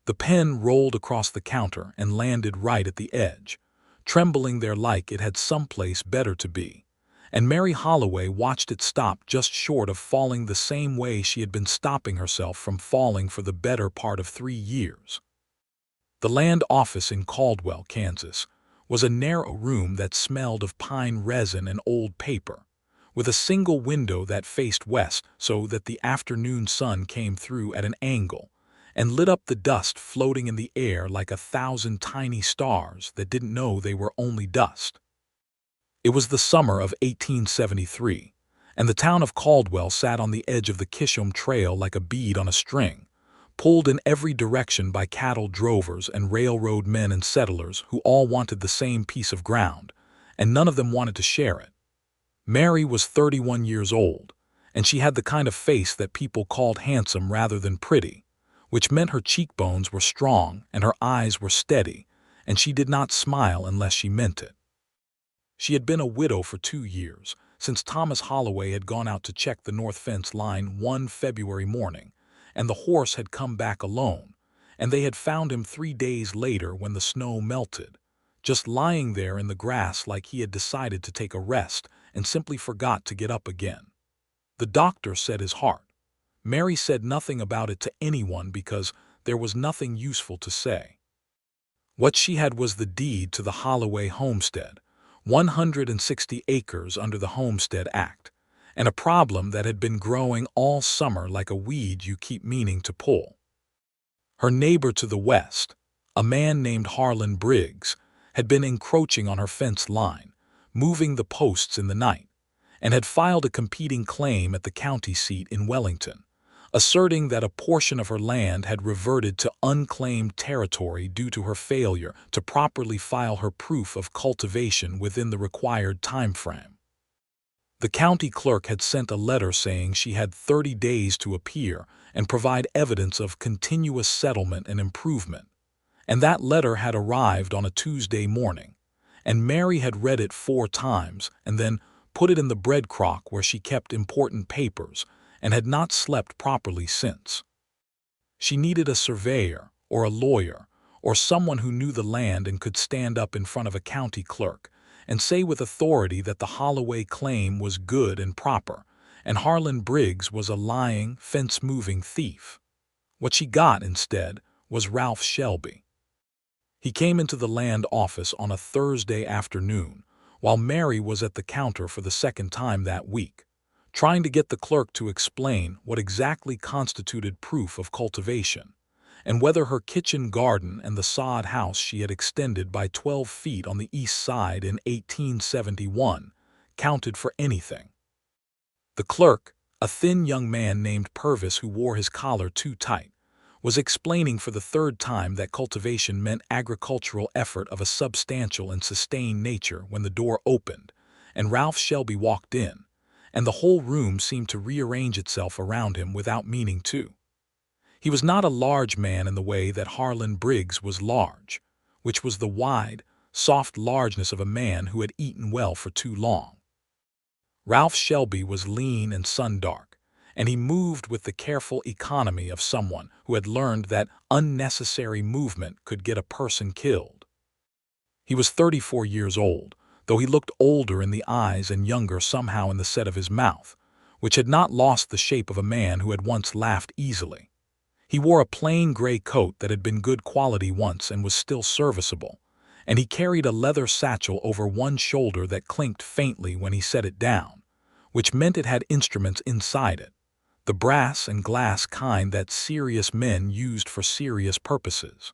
The pen rolled across the counter and landed right at the edge, trembling there like it had someplace better to be, and Mary Holloway watched it stop just short of falling the same way she had been stopping herself from falling for the better part of 3 years. The land office in Caldwell, Kansas, was a narrow room that smelled of pine resin and old paper, with a single window that faced west so that the afternoon sun came through at an angle and lit up the dust floating in the air like 1,000 tiny stars that didn't know they were only dust. It was the summer of 1873, and the town of Caldwell sat on the edge of the Kishom Trail like a bead on a string, pulled in every direction by cattle drovers and railroad men and settlers who all wanted the same piece of ground, and none of them wanted to share it. Mary was 31 years old, and she had the kind of face that people called handsome rather than pretty, which meant her cheekbones were strong and her eyes were steady, and she did not smile unless she meant it. She had been a widow for 2 years, since Thomas Holloway had gone out to check the north fence line one February morning, and the horse had come back alone, and they had found him 3 days later when the snow melted, just lying there in the grass like he had decided to take a rest and simply forgot to get up again. The doctor said his heart. Mary said nothing about it to anyone because there was nothing useful to say. What she had was the deed to the Holloway homestead, 160 acres under the Homestead Act, and a problem that had been growing all summer like a weed you keep meaning to pull. Her neighbor to the west, a man named Harlan Briggs, had been encroaching on her fence line, moving the posts in the night, and had filed a competing claim at the county seat in Wellington, asserting that a portion of her land had reverted to unclaimed territory due to her failure to properly file her proof of cultivation within the required time frame. The county clerk had sent a letter saying she had 30 days to appear and provide evidence of continuous settlement and improvement, and that letter had arrived on a Tuesday morning, and Mary had read it 4 times and then put it in the bread crock where she kept important papers and had not slept properly since. She needed a surveyor or a lawyer or someone who knew the land and could stand up in front of a county clerk and say with authority that the Holloway claim was good and proper, and Harlan Briggs was a lying, fence-moving thief. What she got instead was Ralph Shelby. He came into the land office on a Thursday afternoon, while Mary was at the counter for the second time that week, trying to get the clerk to explain what exactly constituted proof of cultivation, and whether her kitchen garden and the sod house she had extended by 12 feet on the east side in 1871 counted for anything. The clerk, a thin young man named Purvis who wore his collar too tight, was explaining for the 3rd time that cultivation meant agricultural effort of a substantial and sustained nature when the door opened, and Ralph Shelby walked in, and the whole room seemed to rearrange itself around him without meaning to. He was not a large man in the way that Harlan Briggs was large, which was the wide, soft largeness of a man who had eaten well for too long. Ralph Shelby was lean and sun-dark, and he moved with the careful economy of someone who had learned that unnecessary movement could get a person killed. He was 34 years old, though he looked older in the eyes and younger somehow in the set of his mouth, which had not lost the shape of a man who had once laughed easily. He wore a plain gray coat that had been good quality once and was still serviceable, and he carried a leather satchel over one shoulder that clinked faintly when he set it down, which meant it had instruments inside it, the brass and glass kind that serious men used for serious purposes.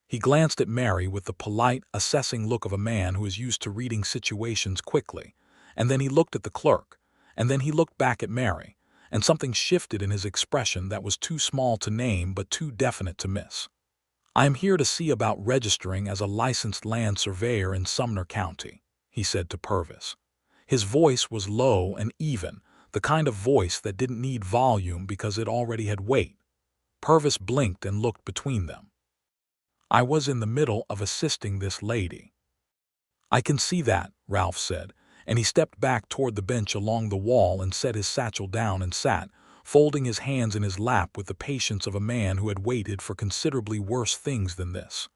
He glanced at Mary with the polite, assessing look of a man who is used to reading situations quickly, and then he looked at the clerk, and then he looked back at Mary, and something shifted in his expression that was too small to name but too definite to miss. "I am here to see about registering as a licensed land surveyor in Sumner County," he said to Purvis. His voice was low and even, the kind of voice that didn't need volume because it already had weight. Purvis blinked and looked between them. "I was in the middle of assisting this lady." "I can see that," Ralph said, and he stepped back toward the bench along the wall and set his satchel down and sat, folding his hands in his lap with the patience of a man who had waited for considerably worse things than this.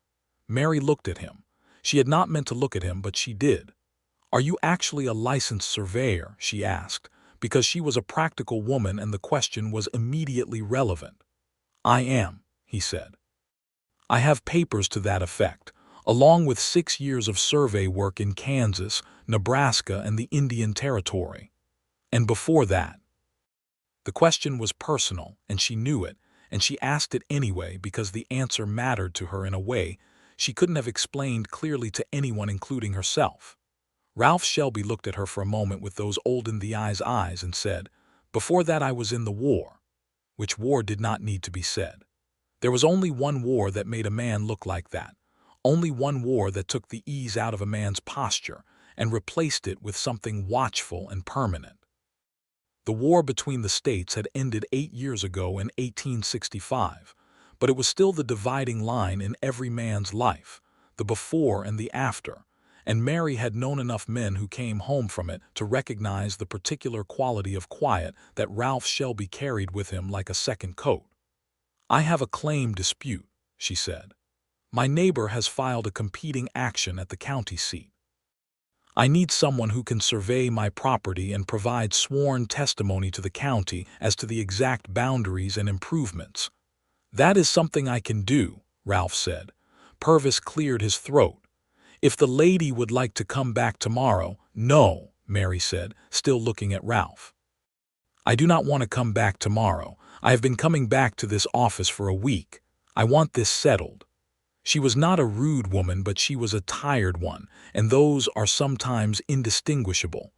Mary looked at him. She had not meant to look at him, but she did. "Are you actually a licensed surveyor?" she asked, because she was a practical woman and the question was immediately relevant. "I am," he said. "I have papers to that effect, along with 6 years of survey work in Kansas, Nebraska, and the Indian Territory. And before that." The question was personal, and she knew it, and she asked it anyway because the answer mattered to her in a way she couldn't have explained clearly to anyone, including herself. Ralph Shelby looked at her for a moment with those old-in-the-eyes eyes and said, "Before that I was in the war," which war did not need to be said. There was only one war that made a man look like that, only one war that took the ease out of a man's posture and replaced it with something watchful and permanent. The war between the states had ended 8 years ago in 1865, but it was still the dividing line in every man's life, the before and the after, and Mary had known enough men who came home from it to recognize the particular quality of quiet that Ralph Shelby carried with him like a second coat. "I have a claim dispute," she said. "My neighbor has filed a competing action at the county seat. I need someone who can survey my property and provide sworn testimony to the county as to the exact boundaries and improvements." "That is something I can do," Ralph said. Purvis cleared his throat. "If the lady would like to come back tomorrow—" "No," Mary said, still looking at Ralph. "I do not want to come back tomorrow. I have been coming back to this office for a week. I want this settled." She was not a rude woman, but she was a tired one, and those are sometimes indistinguishable.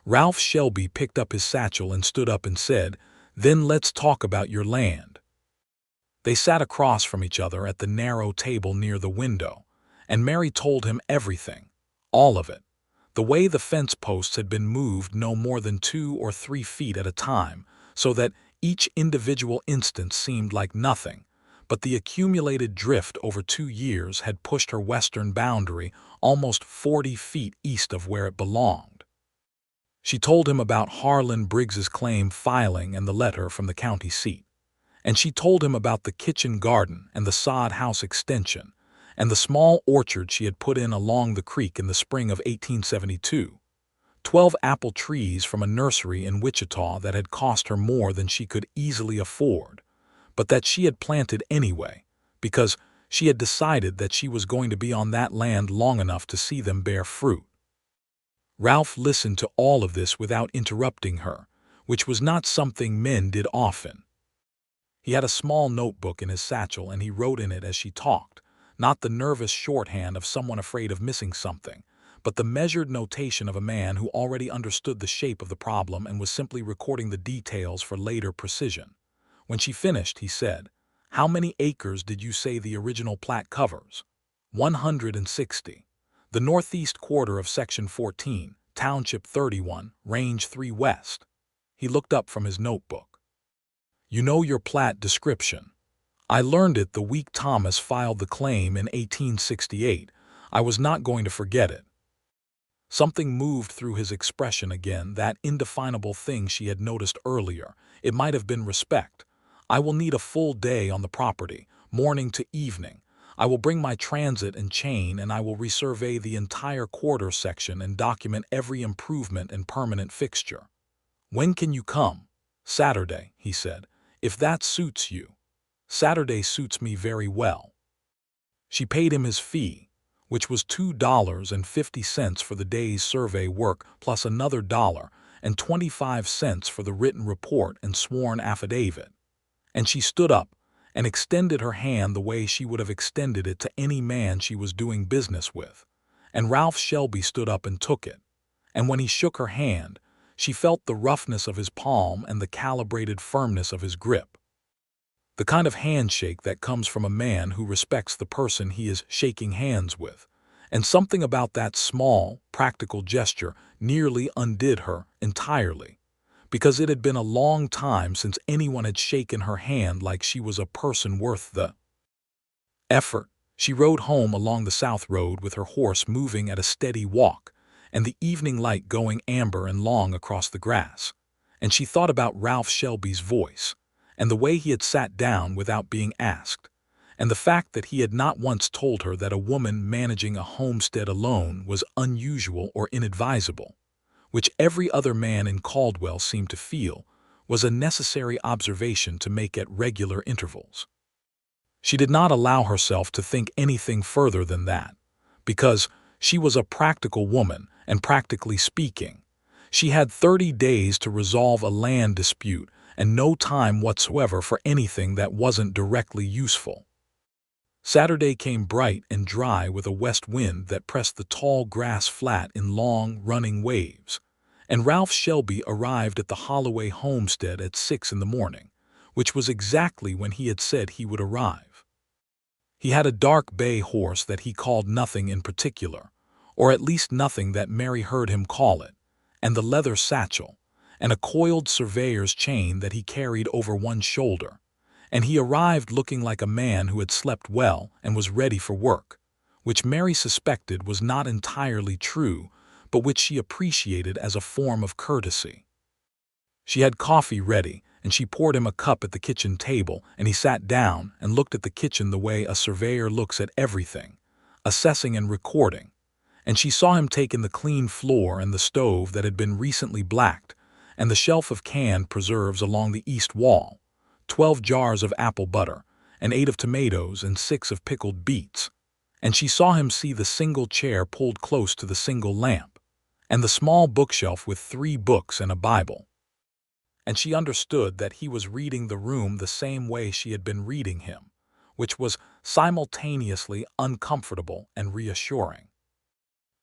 Ralph Shelby picked up his satchel and stood up and said, "Then let's talk about your land." They sat across from each other at the narrow table near the window, and Mary told him everything, all of it. The way the fence posts had been moved no more than 2 or 3 feet at a time, so that each individual instance seemed like nothing, but the accumulated drift over 2 years had pushed her western boundary almost 40 feet east of where it belonged. She told him about Harlan Briggs's claim filing and the letter from the county seat. And she told him about the kitchen garden and the sod house extension, and the small orchard she had put in along the creek in the spring of 1872. 12 apple trees from a nursery in Wichita that had cost her more than she could easily afford, but that she had planted anyway, because she had decided that she was going to be on that land long enough to see them bear fruit. Ralph listened to all of this without interrupting her, which was not something men did often. He had a small notebook in his satchel and he wrote in it as she talked, not the nervous shorthand of someone afraid of missing something, but the measured notation of a man who already understood the shape of the problem and was simply recording the details for later precision. When she finished, he said, "How many acres did you say the original plat covers?" 160. "The northeast quarter of Section 14, Township 31, Range 3 West." He looked up from his notebook. "You know your plat description. I learned it the week Thomas filed the claim in 1868. I was not going to forget it." Something moved through his expression again, that indefinable thing she had noticed earlier. It might have been respect. "I will need a full day on the property, morning to evening. I will bring my transit and chain, and I will resurvey the entire quarter section and document every improvement and permanent fixture." "When can you come?" "Saturday," he said, "if that suits you." "Saturday suits me very well." She paid him his fee, which was $2.50 for the day's survey work plus another $1.25 for the written report and sworn affidavit. And she stood up and extended her hand the way she would have extended it to any man she was doing business with. And Ralph Shelby stood up and took it. And when he shook her hand, she felt the roughness of his palm and the calibrated firmness of his grip. The kind of handshake that comes from a man who respects the person he is shaking hands with. And something about that small, practical gesture nearly undid her entirely, because it had been a long time since anyone had shaken her hand like she was a person worth the effort. She rode home along the South Road with her horse moving at a steady walk, and the evening light going amber and long across the grass. and she thought about Ralph Shelby's voice, and the way he had sat down without being asked, and the fact that he had not once told her that a woman managing a homestead alone was unusual or inadvisable, which every other man in Caldwell seemed to feel was a necessary observation to make at regular intervals. She did not allow herself to think anything further than that, because she was a practical woman, and practically speaking, she had 30 days to resolve a land dispute and no time whatsoever for anything that wasn't directly useful. Saturday came bright and dry with a west wind that pressed the tall grass flat in long, running waves, and Ralph Shelby arrived at the Holloway homestead at 6 in the morning, which was exactly when he had said he would arrive. He had a dark bay horse that he called nothing in particular, or at least nothing that Mary heard him call it, and the leather satchel, and a coiled surveyor's chain that he carried over one shoulder, and he arrived looking like a man who had slept well and was ready for work, which Mary suspected was not entirely true, but which she appreciated as a form of courtesy. She had coffee ready, and she poured him a cup at the kitchen table, and he sat down and looked at the kitchen the way a surveyor looks at everything, assessing and recording, and she saw him take in the clean floor and the stove that had been recently blacked, and the shelf of canned preserves along the east wall, 12 jars of apple butter, and 8 of tomatoes and 6 of pickled beets, and she saw him see the single chair pulled close to the single lamp, and the small bookshelf with 3 books and a Bible. And she understood that he was reading the room the same way she had been reading him, which was simultaneously uncomfortable and reassuring.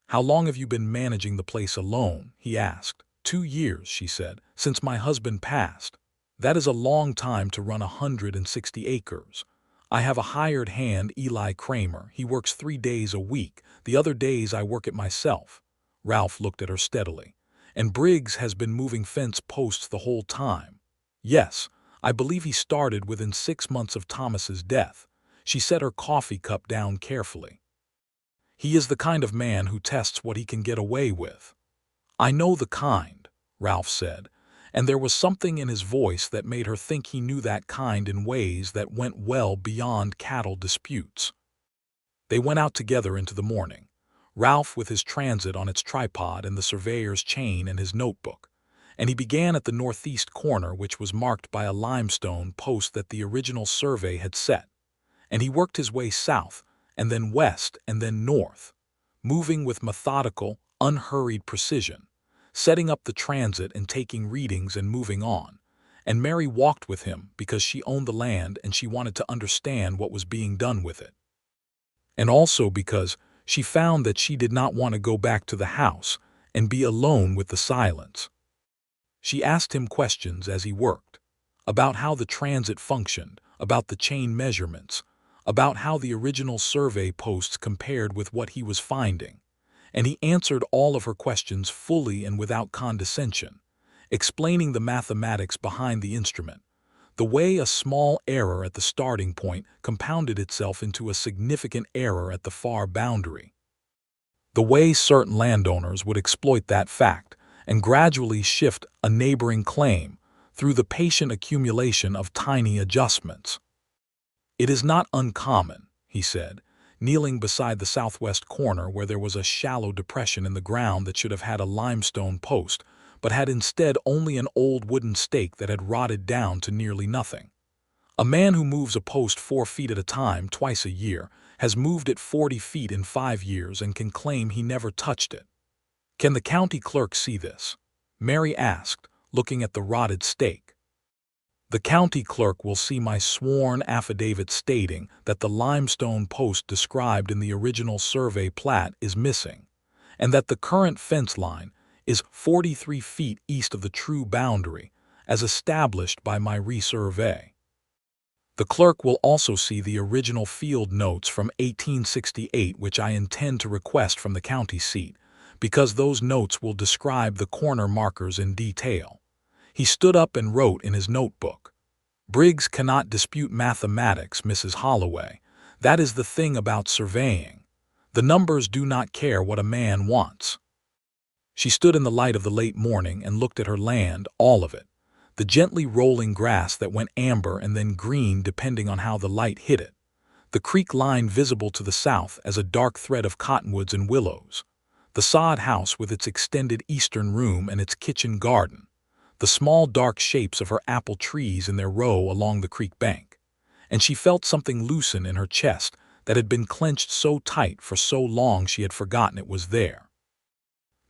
"How long have you been managing the place alone?" he asked. 2 years, she said, "since my husband passed. That is a long time to run 160 acres. I have a hired hand, Eli Kramer. He works 3 days a week. The other days I work it myself." Ralph looked at her steadily. "And Briggs has been moving fence posts the whole time." "Yes, I believe he started within 6 months of Thomas's death." She set her coffee cup down carefully. "He is the kind of man who tests what he can get away with." "I know the kind," Ralph said, and there was something in his voice that made her think he knew that kind in ways that went well beyond cattle disputes. They went out together into the morning, Ralph with his transit on its tripod and the surveyor's chain and his notebook, and he began at the northeast corner, which was marked by a limestone post that the original survey had set, and he worked his way south, and then west, and then north, moving with methodical, unhurried precision, setting up the transit and taking readings and moving on, and Mary walked with him because she owned the land and she wanted to understand what was being done with it. And also because she found that she did not want to go back to the house and be alone with the silence. She asked him questions as he worked, about how the transit functioned, about the chain measurements, about how the original survey posts compared with what he was finding, and he answered all of her questions fully and without condescension, explaining the mathematics behind the instrument, the way a small error at the starting point compounded itself into a significant error at the far boundary, the way certain landowners would exploit that fact and gradually shift a neighboring claim through the patient accumulation of tiny adjustments. "It is not uncommon," he said, kneeling beside the southwest corner where there was a shallow depression in the ground that should have had a limestone post, but had instead only an old wooden stake that had rotted down to nearly nothing. "A man who moves a post 4 feet at a time twice a year has moved it 40 feet in 5 years and can claim he never touched it. Can the county clerk see this?" Mary asked, looking at the rotted stake. "The county clerk will see my sworn affidavit stating that the limestone post described in the original survey plat is missing, and that the current fence line is 43 feet east of the true boundary, as established by my resurvey. The clerk will also see the original field notes from 1868, which I intend to request from the county seat, because those notes will describe the corner markers in detail." He stood up and wrote in his notebook, "Briggs cannot dispute mathematics, Mrs. Holloway. That is the thing about surveying. The numbers do not care what a man wants." She stood in the light of the late morning and looked at her land, all of it. The gently rolling grass that went amber and then green depending on how the light hit it. The creek line visible to the south as a dark thread of cottonwoods and willows. The sod house with its extended eastern room and its kitchen garden. The small dark shapes of her apple trees in their row along the creek bank. And she felt something loosen in her chest that had been clenched so tight for so long she had forgotten it was there.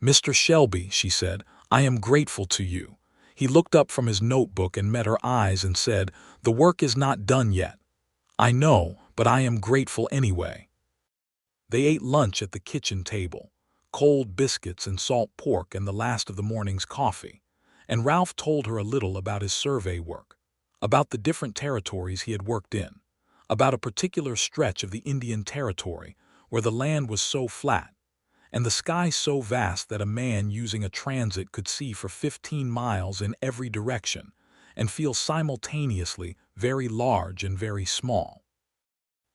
"Mr. Shelby," she said, "I am grateful to you." He looked up from his notebook and met her eyes and said, "The work is not done yet." "I know, but I am grateful anyway." They ate lunch at the kitchen table, cold biscuits and salt pork and the last of the morning's coffee, and Ralph told her a little about his survey work, about the different territories he had worked in, about a particular stretch of the Indian Territory where the land was so flat, and the sky so vast that a man using a transit could see for 15 miles in every direction and feel simultaneously very large and very small.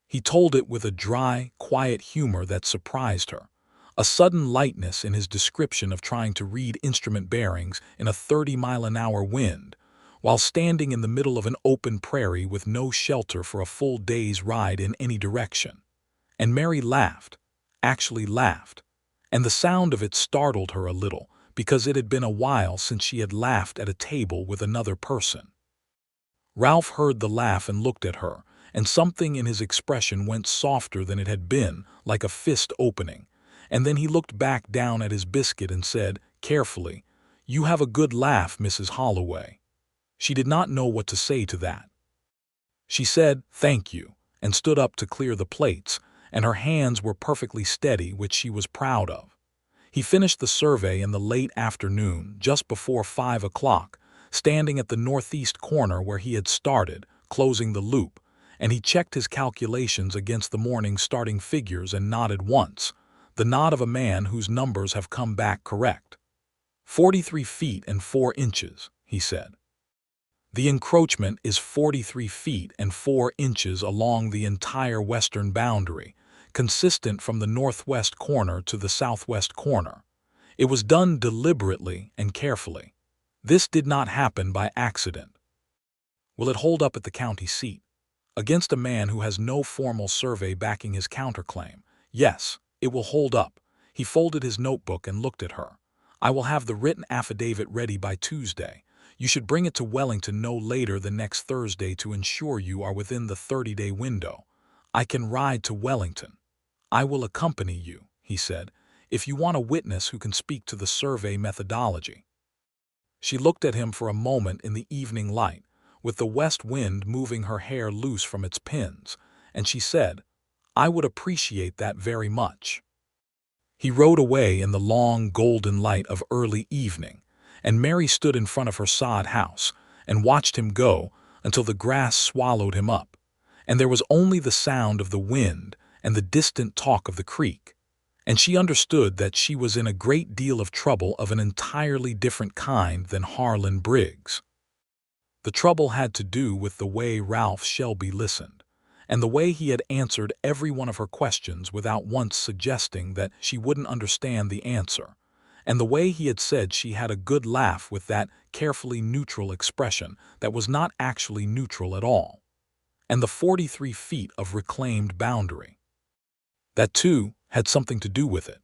He told it with a dry, quiet humor that surprised her, a sudden lightness in his description of trying to read instrument bearings in a 30-mile-an-hour wind, while standing in the middle of an open prairie with no shelter for a full day's ride in any direction. And Mary laughed, actually laughed. And the sound of it startled her a little, because it had been a while since she had laughed at a table with another person. Ralph heard the laugh and looked at her, and something in his expression went softer than it had been, like a fist opening, and then he looked back down at his biscuit and said, carefully, "You have a good laugh, Mrs. Holloway." She did not know what to say to that. She said, "Thank you," and stood up to clear the plates, and her hands were perfectly steady, which she was proud of. He finished the survey in the late afternoon, just before 5 o'clock, standing at the northeast corner where he had started, closing the loop, and he checked his calculations against the morning's starting figures and nodded once, the nod of a man whose numbers have come back correct. 43 feet and 4 inches, he said. The encroachment is 43 feet and 4 inches along the entire western boundary, consistent from the northwest corner to the southwest corner. It was done deliberately and carefully. This did not happen by accident. Will it hold up at the county seat? Against a man who has no formal survey backing his counterclaim? Yes, it will hold up. He folded his notebook and looked at her. "I will have the written affidavit ready by Tuesday. You should bring it to Wellington no later than next Thursday to ensure you are within the 30-day window. I can ride to Wellington. I will accompany you," he said, "if you want a witness who can speak to the survey methodology." She looked at him for a moment in the evening light, with the west wind moving her hair loose from its pins, and she said, "I would appreciate that very much." He rode away in the long golden light of early evening, and Mary stood in front of her sod house and watched him go until the grass swallowed him up, and there was only the sound of the wind and the distant talk of the creek, and she understood that she was in a great deal of trouble of an entirely different kind than Harlan Briggs. The trouble had to do with the way Ralph Shelby listened, and the way he had answered every one of her questions without once suggesting that she wouldn't understand the answer, and the way he had said she had a good laugh with that carefully neutral expression that was not actually neutral at all, and the 43 feet of reclaimed boundary. That, too, had something to do with it.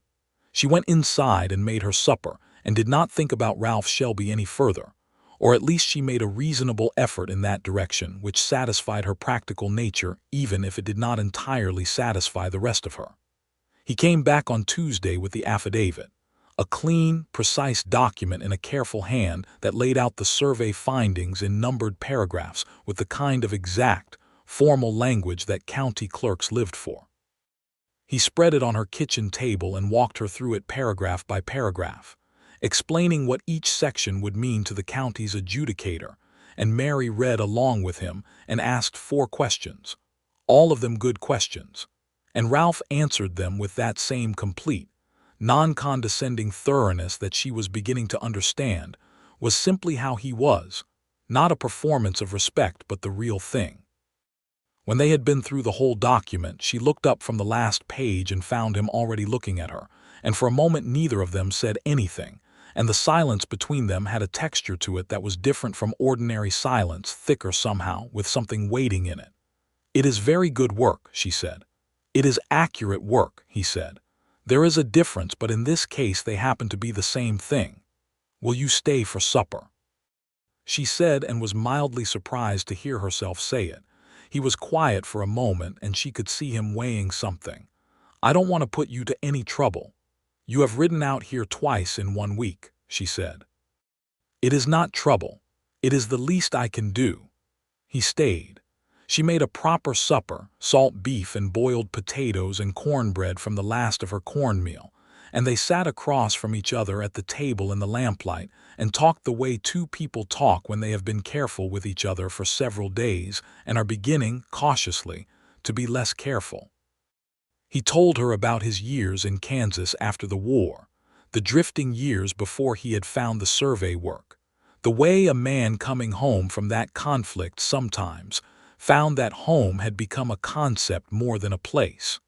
She went inside and made her supper and did not think about Ralph Shelby any further, or at least she made a reasonable effort in that direction which satisfied her practical nature even if it did not entirely satisfy the rest of her. He came back on Tuesday with the affidavit, a clean, precise document in a careful hand that laid out the survey findings in numbered paragraphs with the kind of exact, formal language that county clerks lived for. He spread it on her kitchen table and walked her through it paragraph by paragraph, explaining what each section would mean to the county's adjudicator, and Mary read along with him and asked 4 questions, all of them good questions, and Ralph answered them with that same complete, non-condescending thoroughness that she was beginning to understand was simply how he was, not a performance of respect but the real thing. When they had been through the whole document, she looked up from the last page and found him already looking at her, and for a moment neither of them said anything, and the silence between them had a texture to it that was different from ordinary silence, thicker somehow, with something waiting in it. "It is very good work," she said. "It is accurate work," he said. "There is a difference, but in this case they happen to be the same thing. Will you stay for supper?" She said, and was mildly surprised to hear herself say it. He was quiet for a moment, and she could see him weighing something. "I don't want to put you to any trouble. You have ridden out here twice in 1 week," she said. "It is not trouble. It is the least I can do." He stayed. She made a proper supper, salt beef and boiled potatoes and cornbread from the last of her cornmeal, and they sat across from each other at the table in the lamplight and talked the way two people talk when they have been careful with each other for several days and are beginning, cautiously, to be less careful. He told her about his years in Kansas after the war, the drifting years before he had found the survey work, the way a man coming home from that conflict sometimes found that home had become a concept more than a place.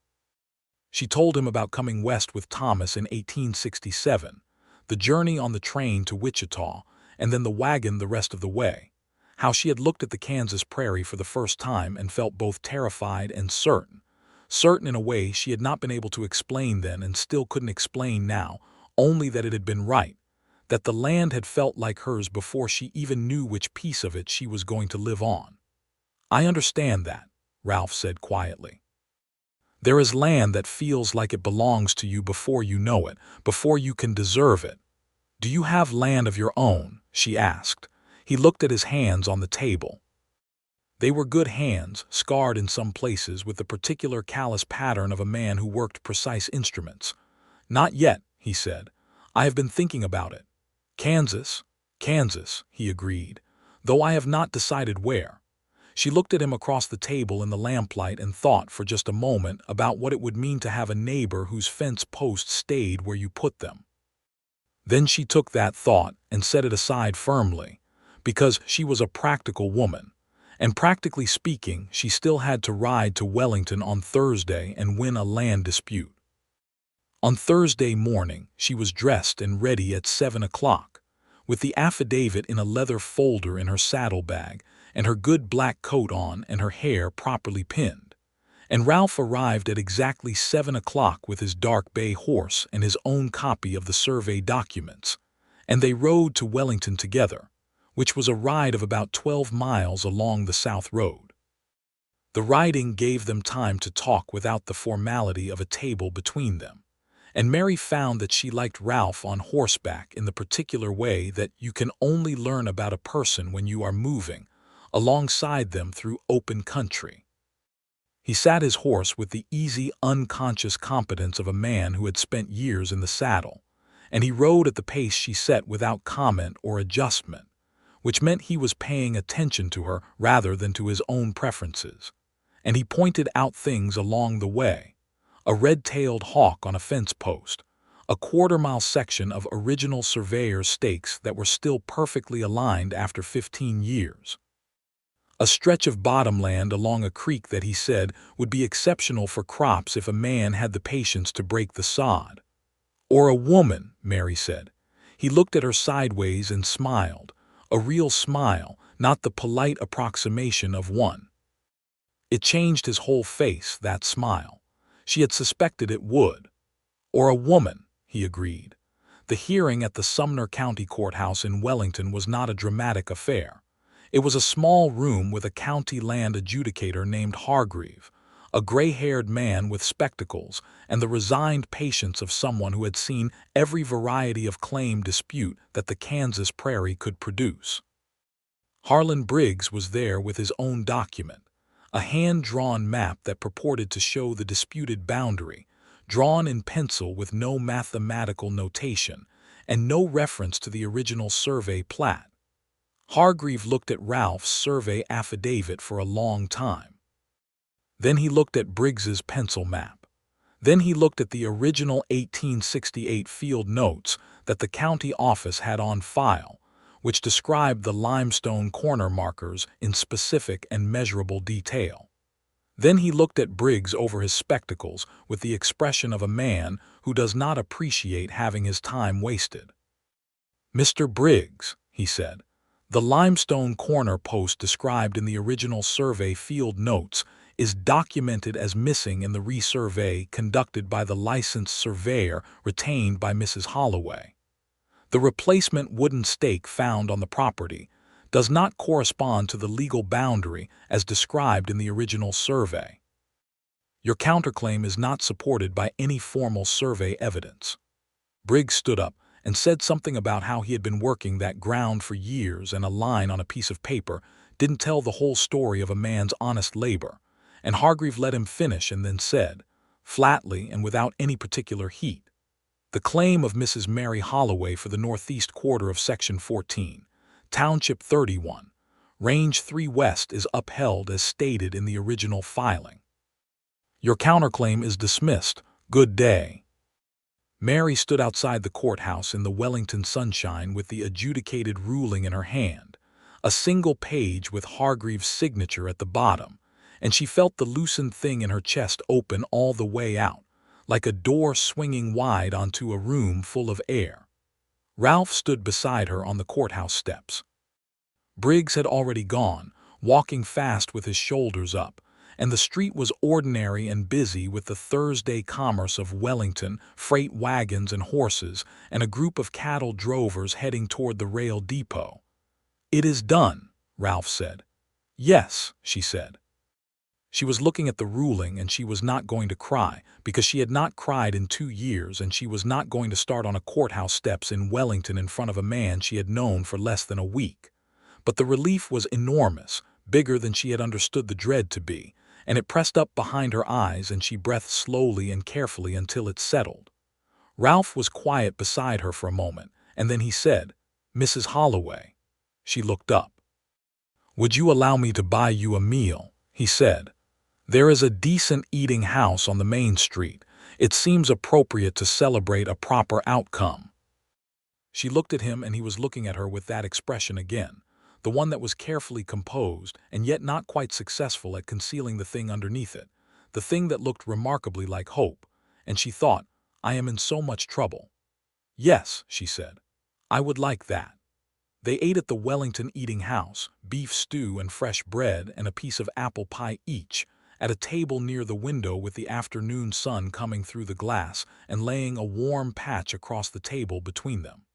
She told him about coming west with Thomas in 1867, the journey on the train to Wichita, and then the wagon the rest of the way, how she had looked at the Kansas prairie for the first time and felt both terrified and certain in a way she had not been able to explain then and still couldn't explain now, only that it had been right, that the land had felt like hers before she even knew which piece of it she was going to live on. "I understand that," Ralph said quietly. "There is land that feels like it belongs to you before you know it, before you can deserve it. Do you have land of your own?" she asked. He looked at his hands on the table. They were good hands, scarred in some places with the particular callous pattern of a man who worked precise instruments. "Not yet," he said. "I have been thinking about it. Kansas, he agreed, "though I have not decided where." She looked at him across the table in the lamplight and thought for just a moment about what it would mean to have a neighbor whose fence posts stayed where you put them. Then she took that thought and set it aside firmly, because she was a practical woman, and practically speaking, she still had to ride to Wellington on Thursday and win a land dispute. On Thursday morning, she was dressed and ready at 7 o'clock, with the affidavit in a leather folder in her saddlebag, and her good black coat on and her hair properly pinned. And Ralph arrived at exactly 7 o'clock with his dark bay horse and his own copy of the survey documents, and they rode to Wellington together, which was a ride of about 12 miles along the South Road. The riding gave them time to talk without the formality of a table between them, and Mary found that she liked Ralph on horseback in the particular way that you can only learn about a person when you are moving alongside them through open country. He sat his horse with the easy, unconscious competence of a man who had spent years in the saddle, and he rode at the pace she set without comment or adjustment, which meant he was paying attention to her rather than to his own preferences, and he pointed out things along the way: a red-tailed hawk on a fence post, a quarter-mile section of original surveyor stakes that were still perfectly aligned after 15 years, a stretch of bottomland along a creek that he said would be exceptional for crops if a man had the patience to break the sod. "Or a woman," Mary said. He looked at her sideways and smiled, a real smile, not the polite approximation of one. It changed his whole face, that smile. She had suspected it would. "Or a woman," he agreed. The hearing at the Sumner County Courthouse in Wellington was not a dramatic affair. It was a small room with a county land adjudicator named Hargreave, a gray-haired man with spectacles and the resigned patience of someone who had seen every variety of claim dispute that the Kansas prairie could produce. Harlan Briggs was there with his own document, a hand-drawn map that purported to show the disputed boundary, drawn in pencil with no mathematical notation and no reference to the original survey plat. Hargreave looked at Ralph's survey affidavit for a long time. Then he looked at Briggs's pencil map. Then he looked at the original 1868 field notes that the county office had on file, which described the limestone corner markers in specific and measurable detail. Then he looked at Briggs over his spectacles with the expression of a man who does not appreciate having his time wasted. "Mr. Briggs," he said, "the limestone corner post described in the original survey field notes is documented as missing in the resurvey conducted by the licensed surveyor retained by Mrs. Holloway. The replacement wooden stake found on the property does not correspond to the legal boundary as described in the original survey. Your counterclaim is not supported by any formal survey evidence." Briggs stood up and said something about how he had been working that ground for years and a line on a piece of paper didn't tell the whole story of a man's honest labor, and Hargreave let him finish and then said, flatly and without any particular heat, "The claim of Mrs. Mary Holloway for the northeast quarter of Section 14, Township 31, Range 3 West is upheld as stated in the original filing. Your counterclaim is dismissed. Good day." Mary stood outside the courthouse in the Wellington sunshine with the adjudicated ruling in her hand, a single page with Hargreaves' signature at the bottom, and she felt the loosened thing in her chest open all the way out, like a door swinging wide onto a room full of air. Ralph stood beside her on the courthouse steps. Briggs had already gone, walking fast with his shoulders up, and the street was ordinary and busy with the Thursday commerce of Wellington, freight wagons and horses, and a group of cattle drovers heading toward the rail depot. "It is done," Ralph said. "Yes," she said. She was looking at the ruling, and she was not going to cry, because she had not cried in 2 years, and she was not going to start on a courthouse steps in Wellington in front of a man she had known for less than a week. But the relief was enormous, bigger than she had understood the dread to be, and it pressed up behind her eyes, and she breathed slowly and carefully until it settled. Ralph was quiet beside her for a moment, and then he said, "Mrs. Holloway." She looked up. "Would you allow me to buy you a meal?" he said. "There is a decent eating house on the main street. It seems appropriate to celebrate a proper outcome." She looked at him, and he was looking at her with that expression again, the one that was carefully composed and yet not quite successful at concealing the thing underneath it, the thing that looked remarkably like hope, and she thought, "I am in so much trouble." "Yes," she said, "I would like that." They ate at the Wellington eating house, beef stew and fresh bread and a piece of apple pie each, at a table near the window with the afternoon sun coming through the glass and laying a warm patch across the table between them.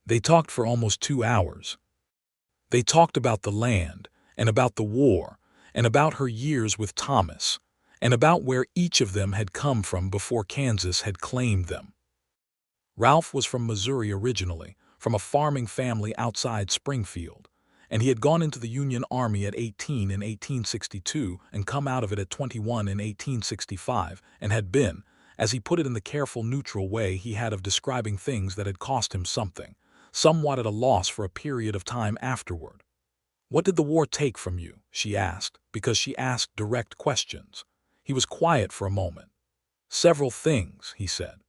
They talked for almost 2 hours. They talked about the land, and about the war, and about her years with Thomas, and about where each of them had come from before Kansas had claimed them. Ralph was from Missouri originally, from a farming family outside Springfield, and he had gone into the Union Army at 18 in 1862 and come out of it at 21 in 1865, and had been, as he put it in the careful neutral way he had of describing things that had cost him something, somewhat at a loss for a period of time afterward. "What did the war take from you?" she asked, because she asked direct questions. He was quiet for a moment. "Several things," he said.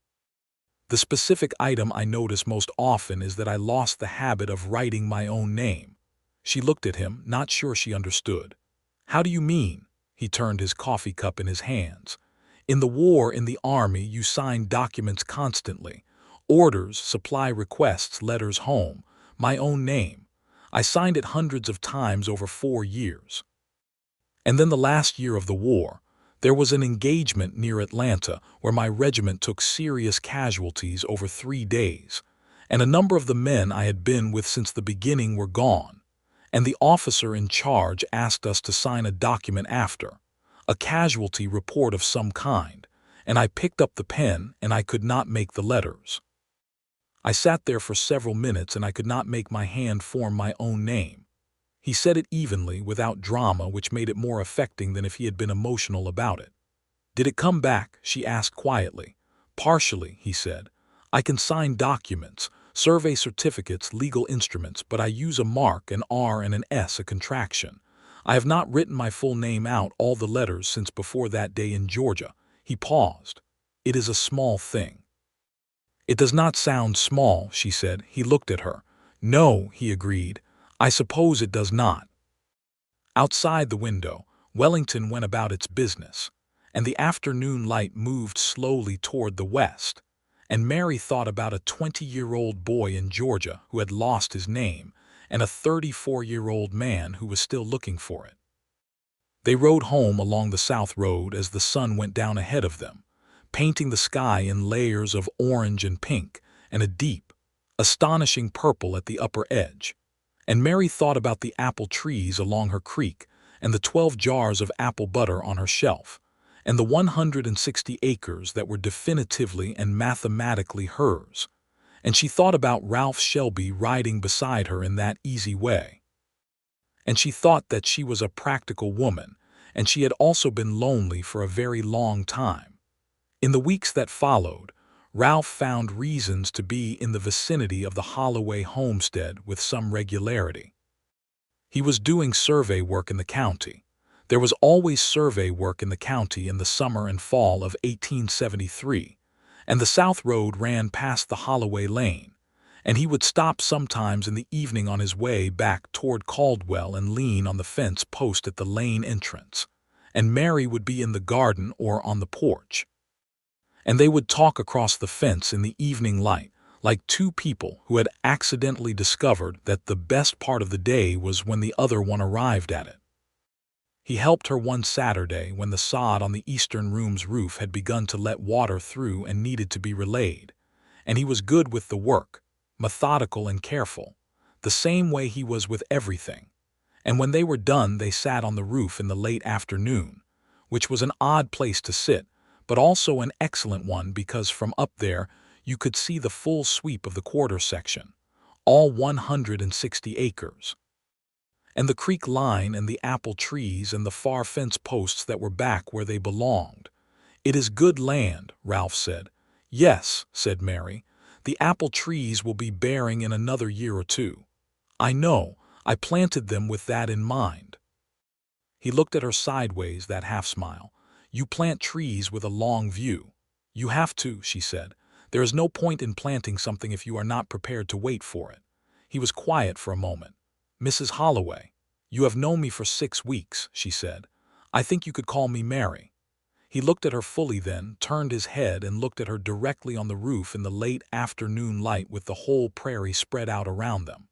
"The specific item I notice most often is that I lost the habit of writing my own name." She looked at him, not sure she understood. "How do you mean?" He turned his coffee cup in his hands. "In the war, in the army, you signed documents constantly. Orders, supply requests, letters home. My own name. I signed it hundreds of times over 4 years. And then the last year of the war, there was an engagement near Atlanta where my regiment took serious casualties over 3 days, and a number of the men I had been with since the beginning were gone, and the officer in charge asked us to sign a document after, a casualty report of some kind, and I picked up the pen and I could not make the letters. I sat there for several minutes and I could not make my hand form my own name." He said it evenly, without drama, which made it more affecting than if he had been emotional about it. "Did it come back?" she asked quietly. "Partially," he said. "I can sign documents, survey certificates, legal instruments, but I use a mark, an R and an S, a contraction. I have not written my full name out all the letters since before that day in Georgia." He paused. "It is a small thing." "It does not sound small," she said. He looked at her. "No," he agreed. "I suppose it does not." Outside the window, Wellington went about its business, and the afternoon light moved slowly toward the west, and Mary thought about a 20-year-old boy in Georgia who had lost his name and a 34-year-old man who was still looking for it. They rode home along the South Road as the sun went down ahead of them, painting the sky in layers of orange and pink and a deep, astonishing purple at the upper edge. And Mary thought about the apple trees along her creek and the 12 jars of apple butter on her shelf, and the 160 acres that were definitively and mathematically hers. And she thought about Ralph Shelby riding beside her in that easy way. And she thought that she was a practical woman, and she had also been lonely for a very long time. In the weeks that followed, Ralph found reasons to be in the vicinity of the Holloway homestead with some regularity. He was doing survey work in the county. There was always survey work in the county in the summer and fall of 1873, and the South Road ran past the Holloway Lane, and he would stop sometimes in the evening on his way back toward Caldwell and lean on the fence post at the lane entrance, and Mary would be in the garden or on the porch. And they would talk across the fence in the evening light, like two people who had accidentally discovered that the best part of the day was when the other one arrived at it. He helped her one Saturday when the sod on the eastern room's roof had begun to let water through and needed to be relayed, and he was good with the work, methodical and careful, the same way he was with everything. And when they were done, they sat on the roof in the late afternoon, which was an odd place to sit, but also an excellent one because from up there you could see the full sweep of the quarter section, all 160 acres. And the creek line and the apple trees and the far fence posts that were back where they belonged. "It is good land," Ralph said. "Yes," said Mary. "The apple trees will be bearing in another year or two. I know, I planted them with that in mind." He looked at her sideways, that half-smile. "You plant trees with a long view. You have to," she said. "There is no point in planting something if you are not prepared to wait for it." He was quiet for a moment. "Mrs. Holloway, you have known me for 6 weeks," she said. "I think you could call me Mary." He looked at her fully, then turned his head and looked at her directly on the roof in the late afternoon light with the whole prairie spread out around them.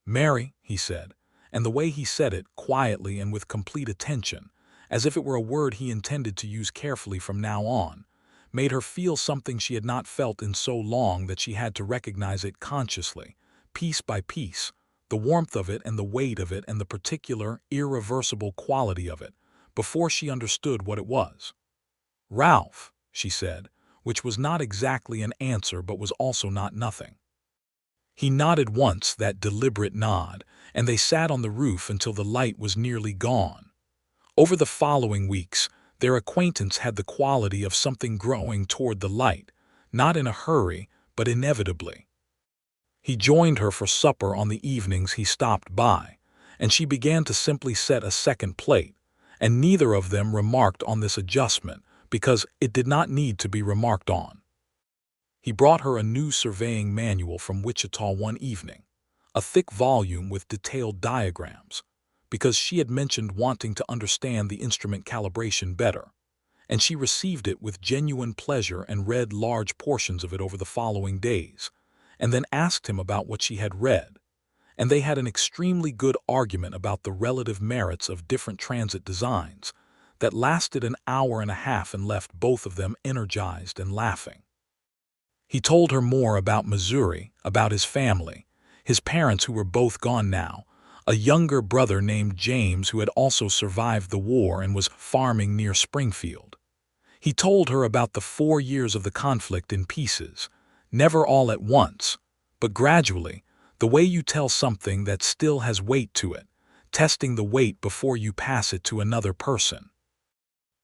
"Mary," he said, and the way he said it, quietly and with complete attention, as if it were a word he intended to use carefully from now on, made her feel something she had not felt in so long that she had to recognize it consciously, piece by piece, the warmth of it and the weight of it and the particular, irreversible quality of it, before she understood what it was. "Ralph," she said, which was not exactly an answer but was also not nothing. He nodded once, that deliberate nod, and they sat on the roof until the light was nearly gone. Over the following weeks, their acquaintance had the quality of something growing toward the light, not in a hurry, but inevitably. He joined her for supper on the evenings he stopped by, and she began to simply set a second plate, and neither of them remarked on this adjustment because it did not need to be remarked on. He brought her a new surveying manual from Wichita one evening, a thick volume with detailed diagrams, because she had mentioned wanting to understand the instrument calibration better, and she received it with genuine pleasure and read large portions of it over the following days, and then asked him about what she had read, and they had an extremely good argument about the relative merits of different transit designs that lasted an hour and a half and left both of them energized and laughing. He told her more about Missouri, about his family, his parents who were both gone now, a younger brother named James who had also survived the war and was farming near Springfield. He told her about the 4 years of the conflict in pieces, never all at once, but gradually, the way you tell something that still has weight to it, testing the weight before you pass it to another person.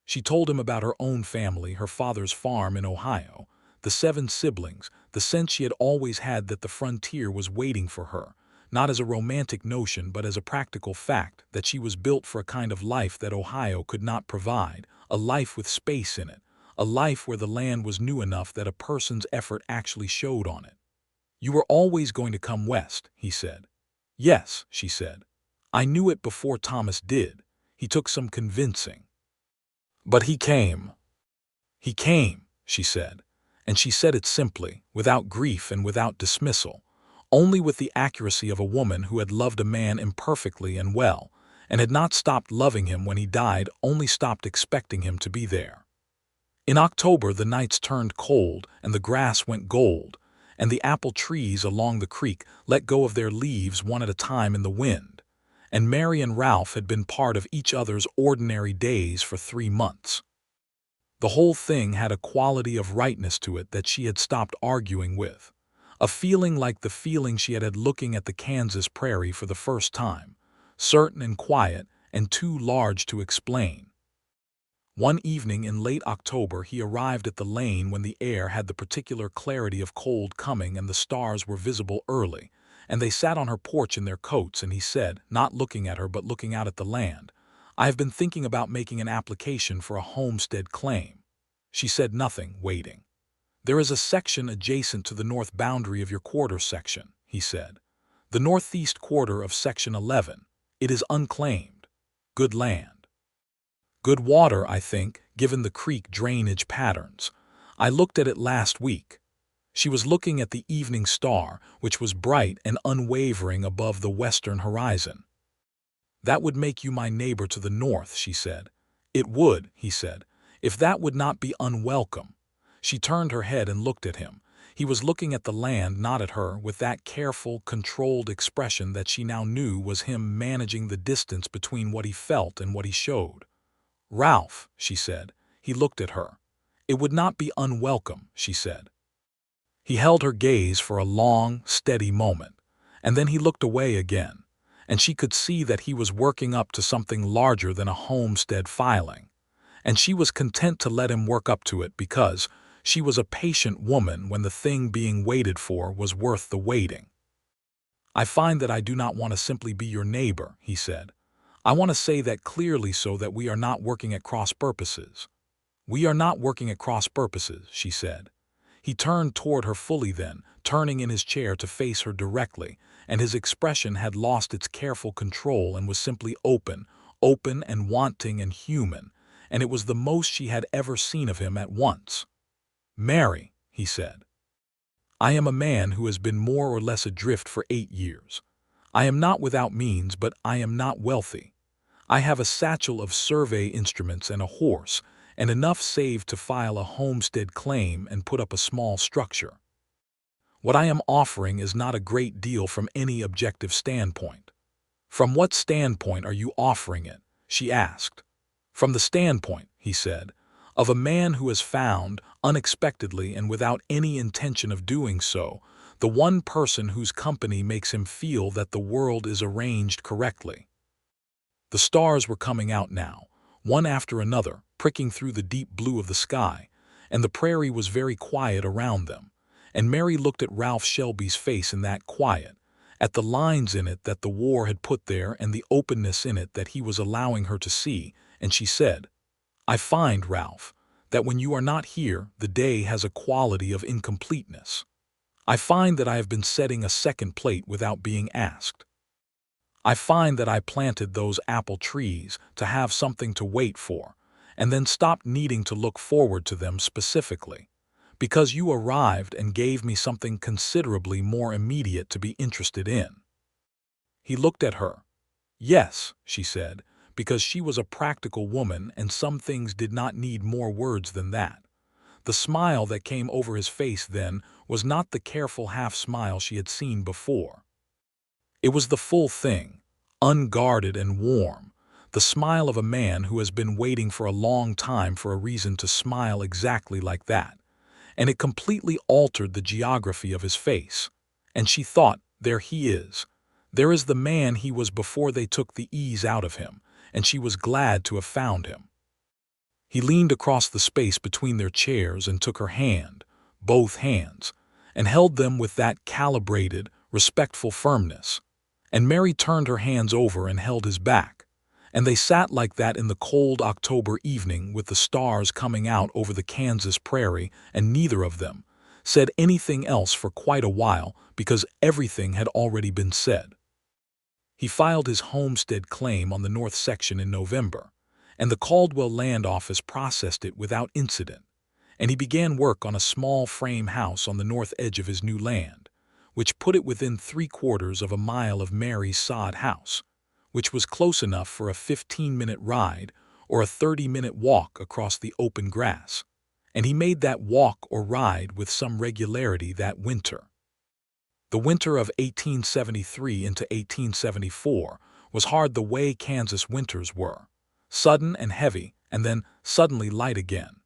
She told him about her own family, her father's farm in Ohio, the 7 siblings, the sense she had always had that the frontier was waiting for her, not as a romantic notion but as a practical fact that she was built for a kind of life that Ohio could not provide, a life with space in it, a life where the land was new enough that a person's effort actually showed on it. "You were always going to come west," he said. "Yes," she said. "I knew it before Thomas did. He took some convincing. But he came. He came, she said, and she said it simply, without grief and without dismissal, only with the accuracy of a woman who had loved a man imperfectly and well, and had not stopped loving him when he died, only stopped expecting him to be there. In October the nights turned cold and the grass went gold, and the apple trees along the creek let go of their leaves one at a time in the wind, and Mary and Ralph had been part of each other's ordinary days for 3 months. The whole thing had a quality of rightness to it that she had stopped arguing with, a feeling like the feeling she had looking at the Kansas prairie for the first time, certain and quiet and too large to explain. One evening in late October he arrived at the lane when the air had the particular clarity of cold coming and the stars were visible early, and they sat on her porch in their coats, and he said, not looking at her but looking out at the land, "I have been thinking about making an application for a homestead claim." She said nothing, waiting. "There is a section adjacent to the north boundary of your quarter section," he said. "The northeast quarter of section 11. It is unclaimed. Good land. Good water, I think, given the creek drainage patterns. I looked at it last week." She was looking at the evening star, which was bright and unwavering above the western horizon. "That would make you my neighbor to the north," she said. "It would," he said, "if that would not be unwelcome." She turned her head and looked at him. He was looking at the land, not at her, with that careful, controlled expression that she now knew was him managing the distance between what he felt and what he showed. "Ralph," she said. He looked at her. "It would not be unwelcome," she said. He held her gaze for a long, steady moment, and then he looked away again, and she could see that he was working up to something larger than a homestead filing, and she was content to let him work up to it because she was a patient woman when the thing being waited for was worth the waiting. "I find that I do not want to simply be your neighbor," he said. "I want to say that clearly so that we are not working at cross purposes." "We are not working at cross purposes," she said. He turned toward her fully then, turning in his chair to face her directly, and his expression had lost its careful control and was simply open and wanting and human, and it was the most she had ever seen of him at once. "Mary," he said, "I am a man who has been more or less adrift for 8 years. I am not without means, but I am not wealthy. I have a satchel of survey instruments and a horse, and enough saved to file a homestead claim and put up a small structure. What I am offering is not a great deal from any objective standpoint." "From what standpoint are you offering it?" she asked. "From the standpoint," he said, "of a man who has found, unexpectedly and without any intention of doing so, the one person whose company makes him feel that the world is arranged correctly." The stars were coming out now, one after another, pricking through the deep blue of the sky, and the prairie was very quiet around them, and Mary looked at Ralph Shelby's face in that quiet, at the lines in it that the war had put there and the openness in it that he was allowing her to see, and she said, "I find, Ralph, that when you are not here the day has a quality of incompleteness. I find that I have been setting a second plate without being asked. I find that I planted those apple trees to have something to wait for, and then stopped needing to look forward to them specifically, because you arrived and gave me something considerably more immediate to be interested in." He looked at her. "Yes," she said, because she was a practical woman and some things did not need more words than that. The smile that came over his face then was not the careful half-smile she had seen before. It was the full thing, unguarded and warm, the smile of a man who has been waiting for a long time for a reason to smile exactly like that, and it completely altered the geography of his face. And she thought, there he is. There is the man he was before they took the ease out of him, and she was glad to have found him. He leaned across the space between their chairs and took her hand, both hands, and held them with that calibrated, respectful firmness. And Mary turned her hands over and held his back, and they sat like that in the cold October evening with the stars coming out over the Kansas prairie, and neither of them said anything else for quite a while because everything had already been said. He filed his homestead claim on the north section in November, and the Caldwell Land Office processed it without incident, and he began work on a small frame house on the north edge of his new land, which put it within 3/4 of a mile of Mary's sod house, which was close enough for a 15-minute ride or a 30-minute walk across the open grass, and he made that walk or ride with some regularity that winter. The winter of 1873 into 1874 was hard the way Kansas winters were, sudden and heavy, and then suddenly light again,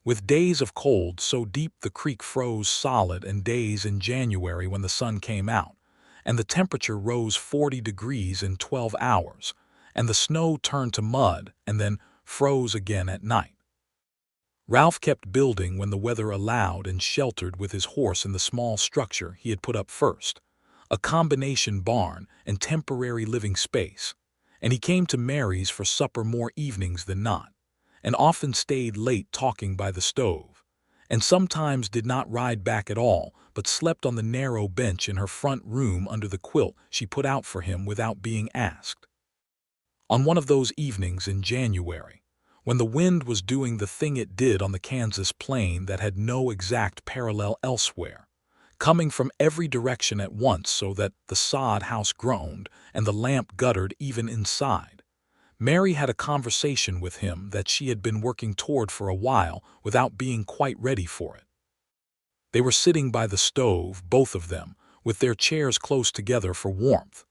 with days of cold so deep the creek froze solid and days in January when the sun came out, and the temperature rose 40 degrees in 12 hours, and the snow turned to mud and then froze again at night. Ralph kept building when the weather allowed and sheltered with his horse in the small structure he had put up first, a combination barn and temporary living space, and he came to Mary's for supper more evenings than not, and often stayed late talking by the stove, and sometimes did not ride back at all but slept on the narrow bench in her front room under the quilt she put out for him without being asked. On one of those evenings in January, when the wind was doing the thing it did on the Kansas plain that had no exact parallel elsewhere, coming from every direction at once so that the sod house groaned and the lamp guttered even inside, Mary had a conversation with him that she had been working toward for a while without being quite ready for it. They were sitting by the stove, both of them, with their chairs close together for warmth,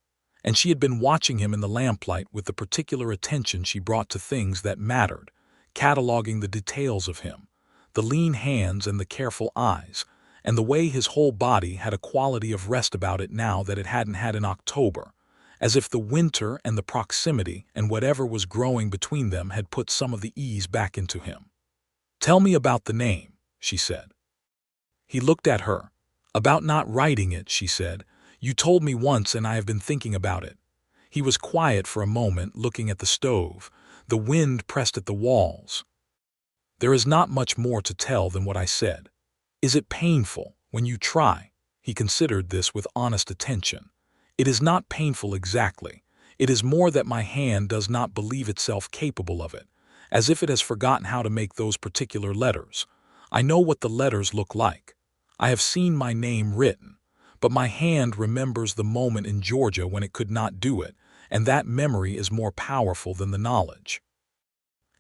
and she had been watching him in the lamplight with the particular attention she brought to things that mattered, cataloging the details of him, the lean hands and the careful eyes, and the way his whole body had a quality of rest about it now that it hadn't had in October, as if the winter and the proximity and whatever was growing between them had put some of the ease back into him. "Tell me about the name," she said. He looked at her. "About not writing it," she said. "You told me once and I have been thinking about it." He was quiet for a moment, looking at the stove. The wind pressed at the walls. "There is not much more to tell than what I said. Is it painful when you try?" He considered this with honest attention. "It is not painful exactly. It is more that my hand does not believe itself capable of it, as if it has forgotten how to make those particular letters. I know what the letters look like. I have seen my name written, but my hand remembers the moment in Georgia when it could not do it, and that memory is more powerful than the knowledge."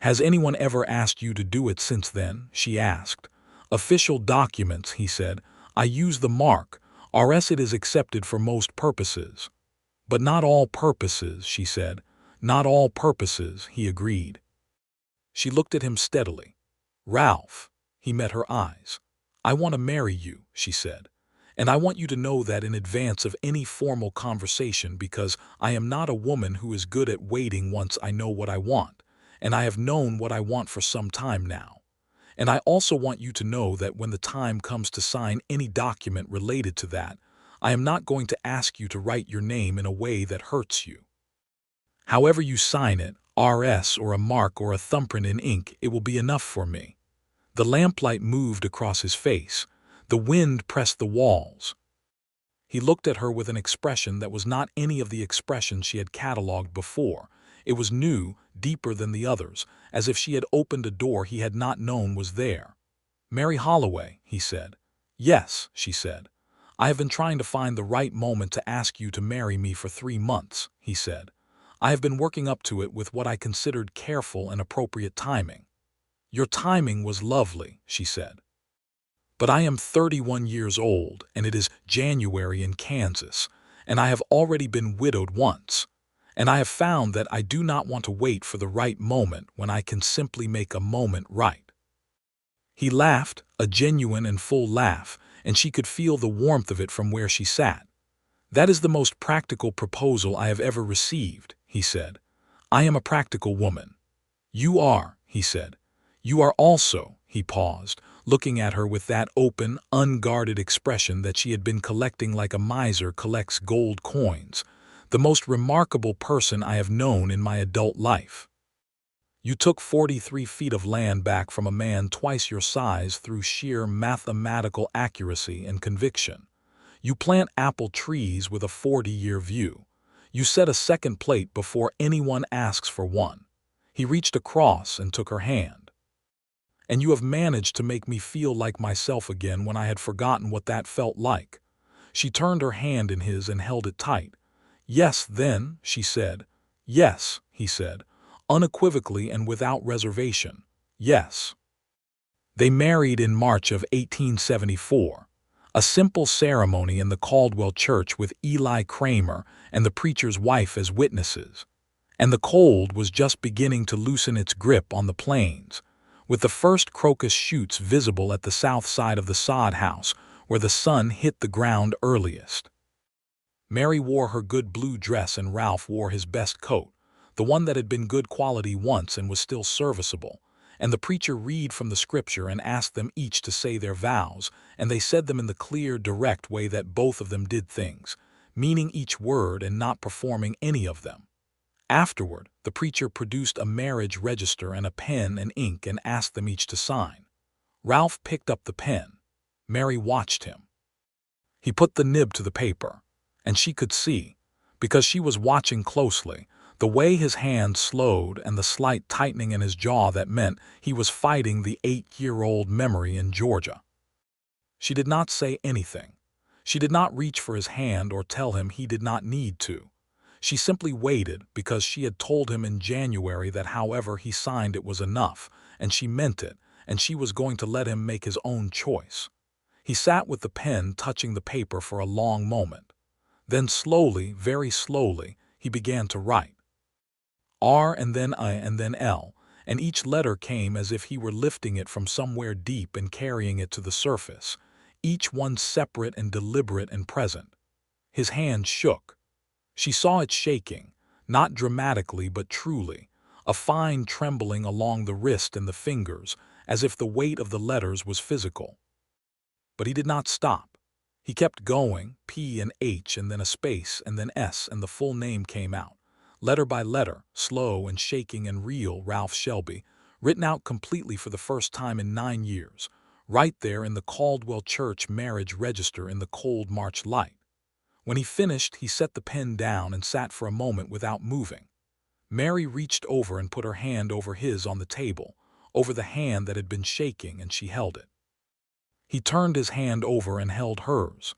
"Has anyone ever asked you to do it since then?" she asked. "Official documents," he said. "I use the mark, RS. It is accepted for most purposes." "But not all purposes," she said. "Not all purposes," he agreed. She looked at him steadily. "Ralph," he met her eyes. "I want to marry you," she said. "And I want you to know that in advance of any formal conversation, because I am not a woman who is good at waiting once I know what I want, and I have known what I want for some time now. And I also want you to know that when the time comes to sign any document related to that, I am not going to ask you to write your name in a way that hurts you. However you sign it, RS or a mark or a thumbprint in ink, it will be enough for me." The lamplight moved across his face. The wind pressed the walls. He looked at her with an expression that was not any of the expressions she had catalogued before. It was new, deeper than the others, as if she had opened a door he had not known was there. "Mary Holloway," he said. "Yes," she said. "I have been trying to find the right moment to ask you to marry me for 3 months," he said. "I have been working up to it with what I considered careful and appropriate timing." "Your timing was lovely," she said. "But I am 31 years old, and it is January in Kansas, and I have already been widowed once, and I have found that I do not want to wait for the right moment when I can simply make a moment right." He laughed, a genuine and full laugh, and she could feel the warmth of it from where she sat. "That is the most practical proposal I have ever received," he said. "I am a practical woman." "You are," he said. "You are also," he paused, looking at her with that open, unguarded expression that she had been collecting like a miser collects gold coins, "the most remarkable person I have known in my adult life. You took 43 feet of land back from a man twice your size through sheer mathematical accuracy and conviction. You plant apple trees with a 40-year view. You set a second plate before anyone asks for one." He reached across and took her hand. "And you have managed to make me feel like myself again when I had forgotten what that felt like." She turned her hand in his and held it tight. "Yes, then," she said. "Yes," he said, unequivocally and without reservation. "Yes." They married in March of 1874. A simple ceremony in the Caldwell Church with Eli Kramer and the preacher's wife as witnesses. And the cold was just beginning to loosen its grip on the plains, with the first crocus shoots visible at the south side of the sod house, where the sun hit the ground earliest. Mary wore her good blue dress and Ralph wore his best coat, the one that had been good quality once and was still serviceable, and the preacher read from the scripture and asked them each to say their vows, and they said them in the clear, direct way that both of them did things, meaning each word and not performing any of them. Afterward, the preacher produced a marriage register and a pen and ink and asked them each to sign. Ralph picked up the pen. Mary watched him. He put the nib to the paper, and she could see, because she was watching closely, the way his hand slowed and the slight tightening in his jaw that meant he was fighting the 8-year-old memory in Georgia. She did not say anything. She did not reach for his hand or tell him he did not need to. She simply waited because she had told him in January that however he signed it was enough, and she meant it, and she was going to let him make his own choice. He sat with the pen touching the paper for a long moment. Then slowly, very slowly, he began to write. R and then I and then L, and each letter came as if he were lifting it from somewhere deep and carrying it to the surface, each one separate and deliberate and present. His hand shook. She saw it shaking, not dramatically but truly, a fine trembling along the wrist and the fingers, as if the weight of the letters was physical. But he did not stop. He kept going, P and H and then a space and then S, and the full name came out. Letter by letter, slow and shaking and real, Ralph Shelby, written out completely for the first time in 9 years, right there in the Caldwell Church marriage register in the cold March light. When he finished, he set the pen down and sat for a moment without moving. Mary reached over and put her hand over his on the table, over the hand that had been shaking, and she held it. He turned his hand over and held hers.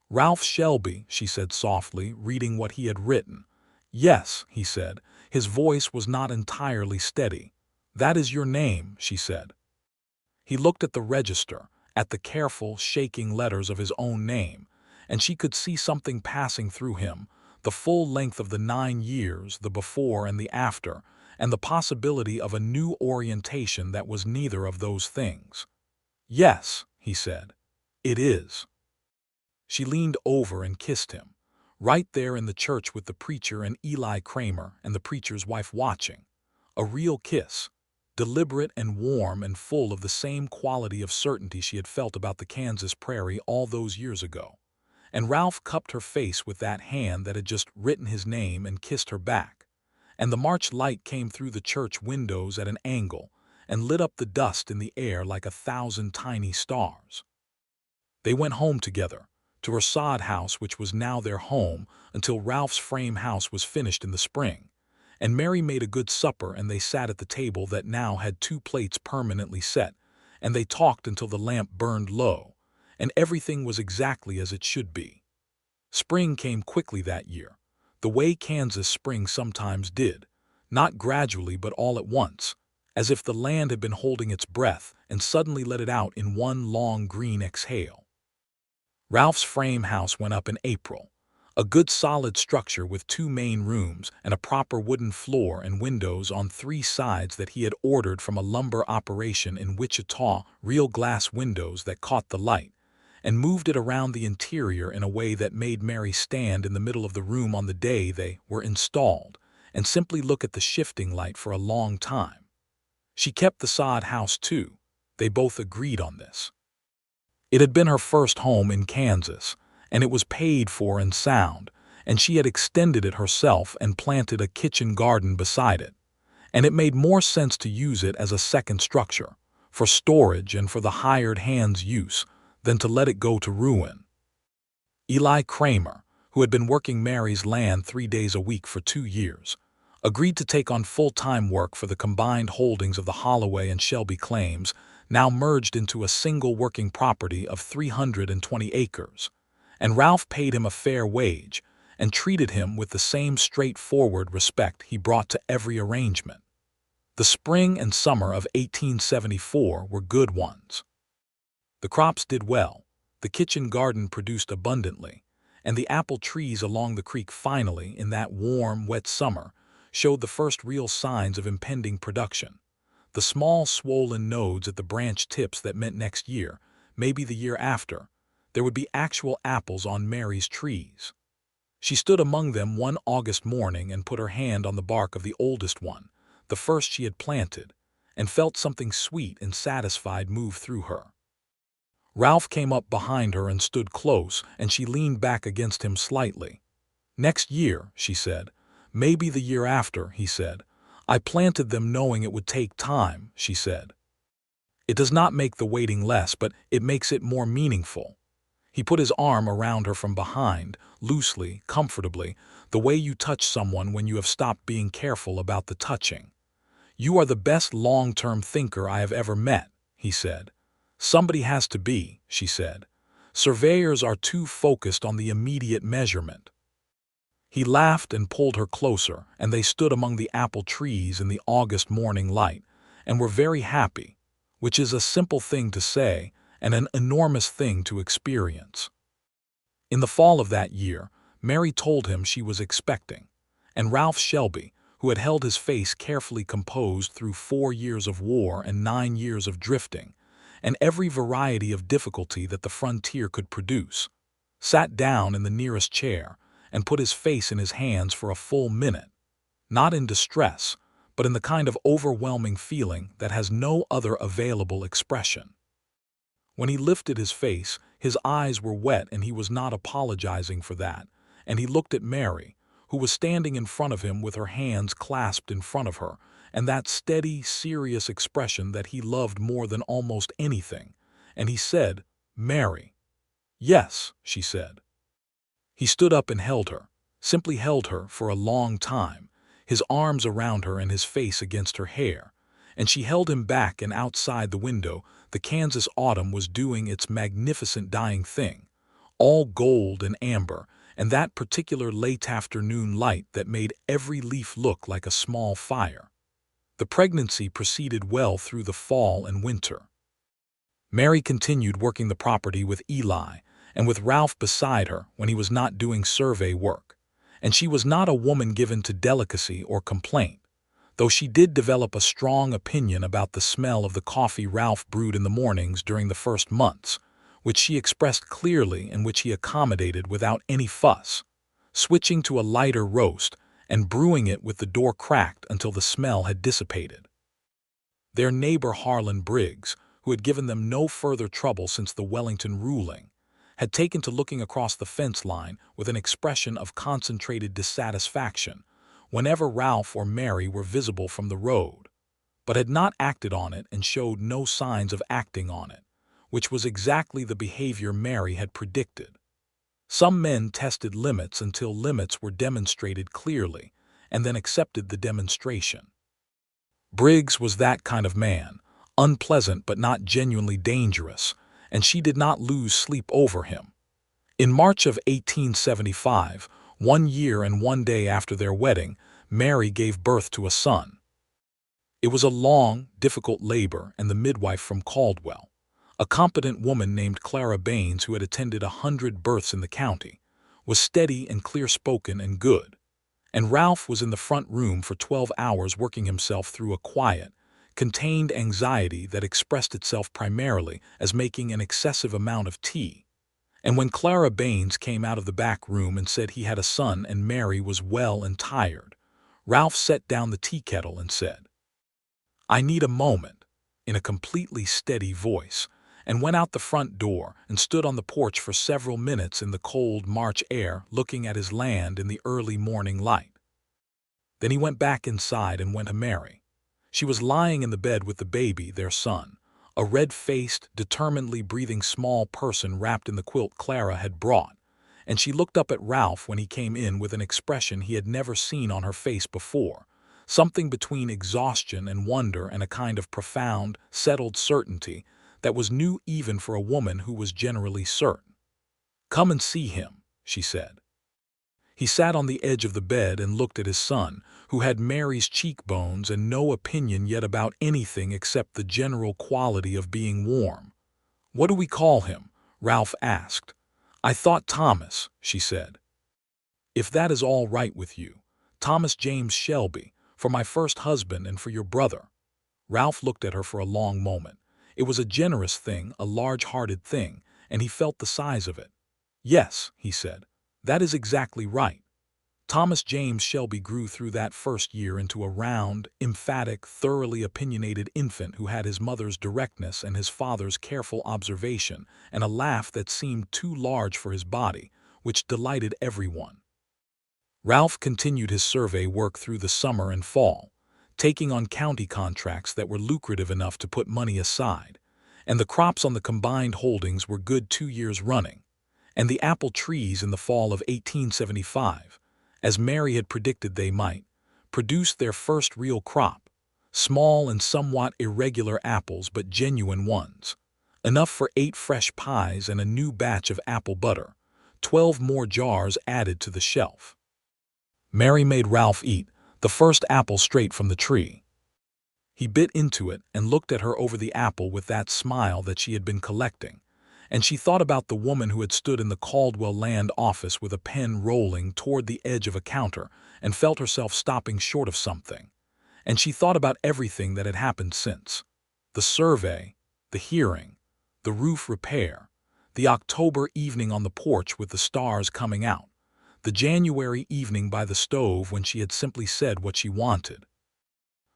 "Ralph Shelby," she said softly, reading what he had written. "Yes," he said. His voice was not entirely steady. "That is your name," she said. He looked at the register, at the careful, shaking letters of his own name, and she could see something passing through him, the full length of the 9 years, the before and the after, and the possibility of a new orientation that was neither of those things. "Yes," he said, "it is." She leaned over and kissed him, right there in the church with the preacher and Eli Kramer and the preacher's wife watching. A real kiss, deliberate and warm and full of the same quality of certainty she had felt about the Kansas prairie all those years ago. And Ralph cupped her face with that hand that had just written his name and kissed her back. And the March light came through the church windows at an angle and lit up the dust in the air like 1,000 tiny stars. They went home together, to her sod house, which was now their home until Ralph's frame house was finished in the spring. And Mary made a good supper, and they sat at the table that now had 2 plates permanently set, and they talked until the lamp burned low, and everything was exactly as it should be. Spring came quickly that year, the way Kansas spring sometimes did, not gradually but all at once, as if the land had been holding its breath and suddenly let it out in one long green exhale. Ralph's frame house went up in April, a good solid structure with 2 main rooms and a proper wooden floor and windows on 3 sides that he had ordered from a lumber operation in Wichita, real glass windows that caught the light, and moved it around the interior in a way that made Mary stand in the middle of the room on the day they were installed and simply look at the shifting light for a long time. She kept the sod house too. They both agreed on this. It had been her first home in Kansas, and it was paid for and sound, and she had extended it herself and planted a kitchen garden beside it, and it made more sense to use it as a second structure, for storage and for the hired hand's use, than to let it go to ruin. Eli Kramer, who had been working Mary's land 3 days a week for 2 years, agreed to take on full-time work for the combined holdings of the Holloway and Shelby claims, now merged into a single working property of 320 acres, and Ralph paid him a fair wage and treated him with the same straightforward respect he brought to every arrangement. The spring and summer of 1874 were good ones. The crops did well, the kitchen garden produced abundantly, and the apple trees along the creek finally, in that warm, wet summer, showed the first real signs of impending production. The small, swollen nodes at the branch tips that meant next year, maybe the year after, there would be actual apples on Mary's trees. She stood among them one August morning and put her hand on the bark of the oldest one, the first she had planted, and felt something sweet and satisfied move through her. Ralph came up behind her and stood close, and she leaned back against him slightly. "Next year," she said. "Maybe the year after," he said. "I planted them knowing it would take time," she said. "It does not make the waiting less, but it makes it more meaningful." He put his arm around her from behind, loosely, comfortably, the way you touch someone when you have stopped being careful about the touching. "You are the best long-term thinker I have ever met," he said. "Somebody has to be," she said. "Surveyors are too focused on the immediate measurement." He laughed and pulled her closer, and they stood among the apple trees in the August morning light, and were very happy, which is a simple thing to say and an enormous thing to experience. In the fall of that year, Mary told him she was expecting, and Ralph Shelby, who had held his face carefully composed through 4 years of war and 9 years of drifting, and every variety of difficulty that the frontier could produce, sat down in the nearest chair and put his face in his hands for a full minute, not in distress, but in the kind of overwhelming feeling that has no other available expression. When he lifted his face, his eyes were wet, and he was not apologizing for that, and he looked at Mary, who was standing in front of him with her hands clasped in front of her, and that steady, serious expression that he loved more than almost anything, and he said, "Mary." "Yes," she said. He stood up and held her, simply held her for a long time, his arms around her and his face against her hair, and she held him back, and outside the window the Kansas autumn was doing its magnificent dying thing, all gold and amber, and that particular late afternoon light that made every leaf look like a small fire. The pregnancy proceeded well through the fall and winter. Mary continued working the property with Eli, and with Ralph beside her when he was not doing survey work, and she was not a woman given to delicacy or complaint, though she did develop a strong opinion about the smell of the coffee Ralph brewed in the mornings during the first months, which she expressed clearly and which he accommodated without any fuss, switching to a lighter roast and brewing it with the door cracked until the smell had dissipated. Their neighbor Harlan Briggs, who had given them no further trouble since the Wellington ruling, had taken to looking across the fence line with an expression of concentrated dissatisfaction whenever Ralph or Mary were visible from the road, but had not acted on it and showed no signs of acting on it, which was exactly the behavior Mary had predicted. Some men tested limits until limits were demonstrated clearly, and then accepted the demonstration. Briggs was that kind of man, unpleasant but not genuinely dangerous, and she did not lose sleep over him. In March of 1875, 1 year and 1 day after their wedding, Mary gave birth to a son. It was a long, difficult labor, and the midwife from Caldwell, a competent woman named Clara Baines who had attended 100 births in the county, was steady and clear-spoken and good, and Ralph was in the front room for 12 hours working himself through a quiet, contained anxiety that expressed itself primarily as making an excessive amount of tea. And when Clara Baines came out of the back room and said he had a son and Mary was well and tired, Ralph set down the tea kettle and said, "I need a moment," in a completely steady voice, and went out the front door and stood on the porch for several minutes in the cold March air looking at his land in the early morning light. Then he went back inside and went to Mary. She was lying in the bed with the baby, their son, a red-faced, determinedly breathing small person wrapped in the quilt Clara had brought, and she looked up at Ralph when he came in with an expression he had never seen on her face before, something between exhaustion and wonder and a kind of profound, settled certainty that was new even for a woman who was generally certain. "Come and see him," she said. He sat on the edge of the bed and looked at his son, who had Mary's cheekbones and no opinion yet about anything except the general quality of being warm. "What do we call him?" Ralph asked. "I thought Thomas," she said. "If that is all right with you, Thomas James Shelby, for my first husband and for your brother." Ralph looked at her for a long moment. It was a generous thing, a large-hearted thing, and he felt the size of it. "Yes," he said, "that is exactly right." Thomas James Shelby grew through that first year into a round, emphatic, thoroughly opinionated infant who had his mother's directness and his father's careful observation and a laugh that seemed too large for his body, which delighted everyone. Ralph continued his survey work through the summer and fall, taking on county contracts that were lucrative enough to put money aside, and the crops on the combined holdings were good 2 years running, and the apple trees in the fall of 1875, as Mary had predicted they might, produced their first real crop, small and somewhat irregular apples but genuine ones, enough for 8 fresh pies and a new batch of apple butter, 12 more jars added to the shelf. Mary made Ralph eat the first apple straight from the tree. He bit into it and looked at her over the apple with that smile that she had been collecting, and she thought about the woman who had stood in the Caldwell Land office with a pen rolling toward the edge of a counter and felt herself stopping short of something. And she thought about everything that had happened since. The survey, the hearing, the roof repair, the October evening on the porch with the stars coming out, the January evening by the stove when she had simply said what she wanted,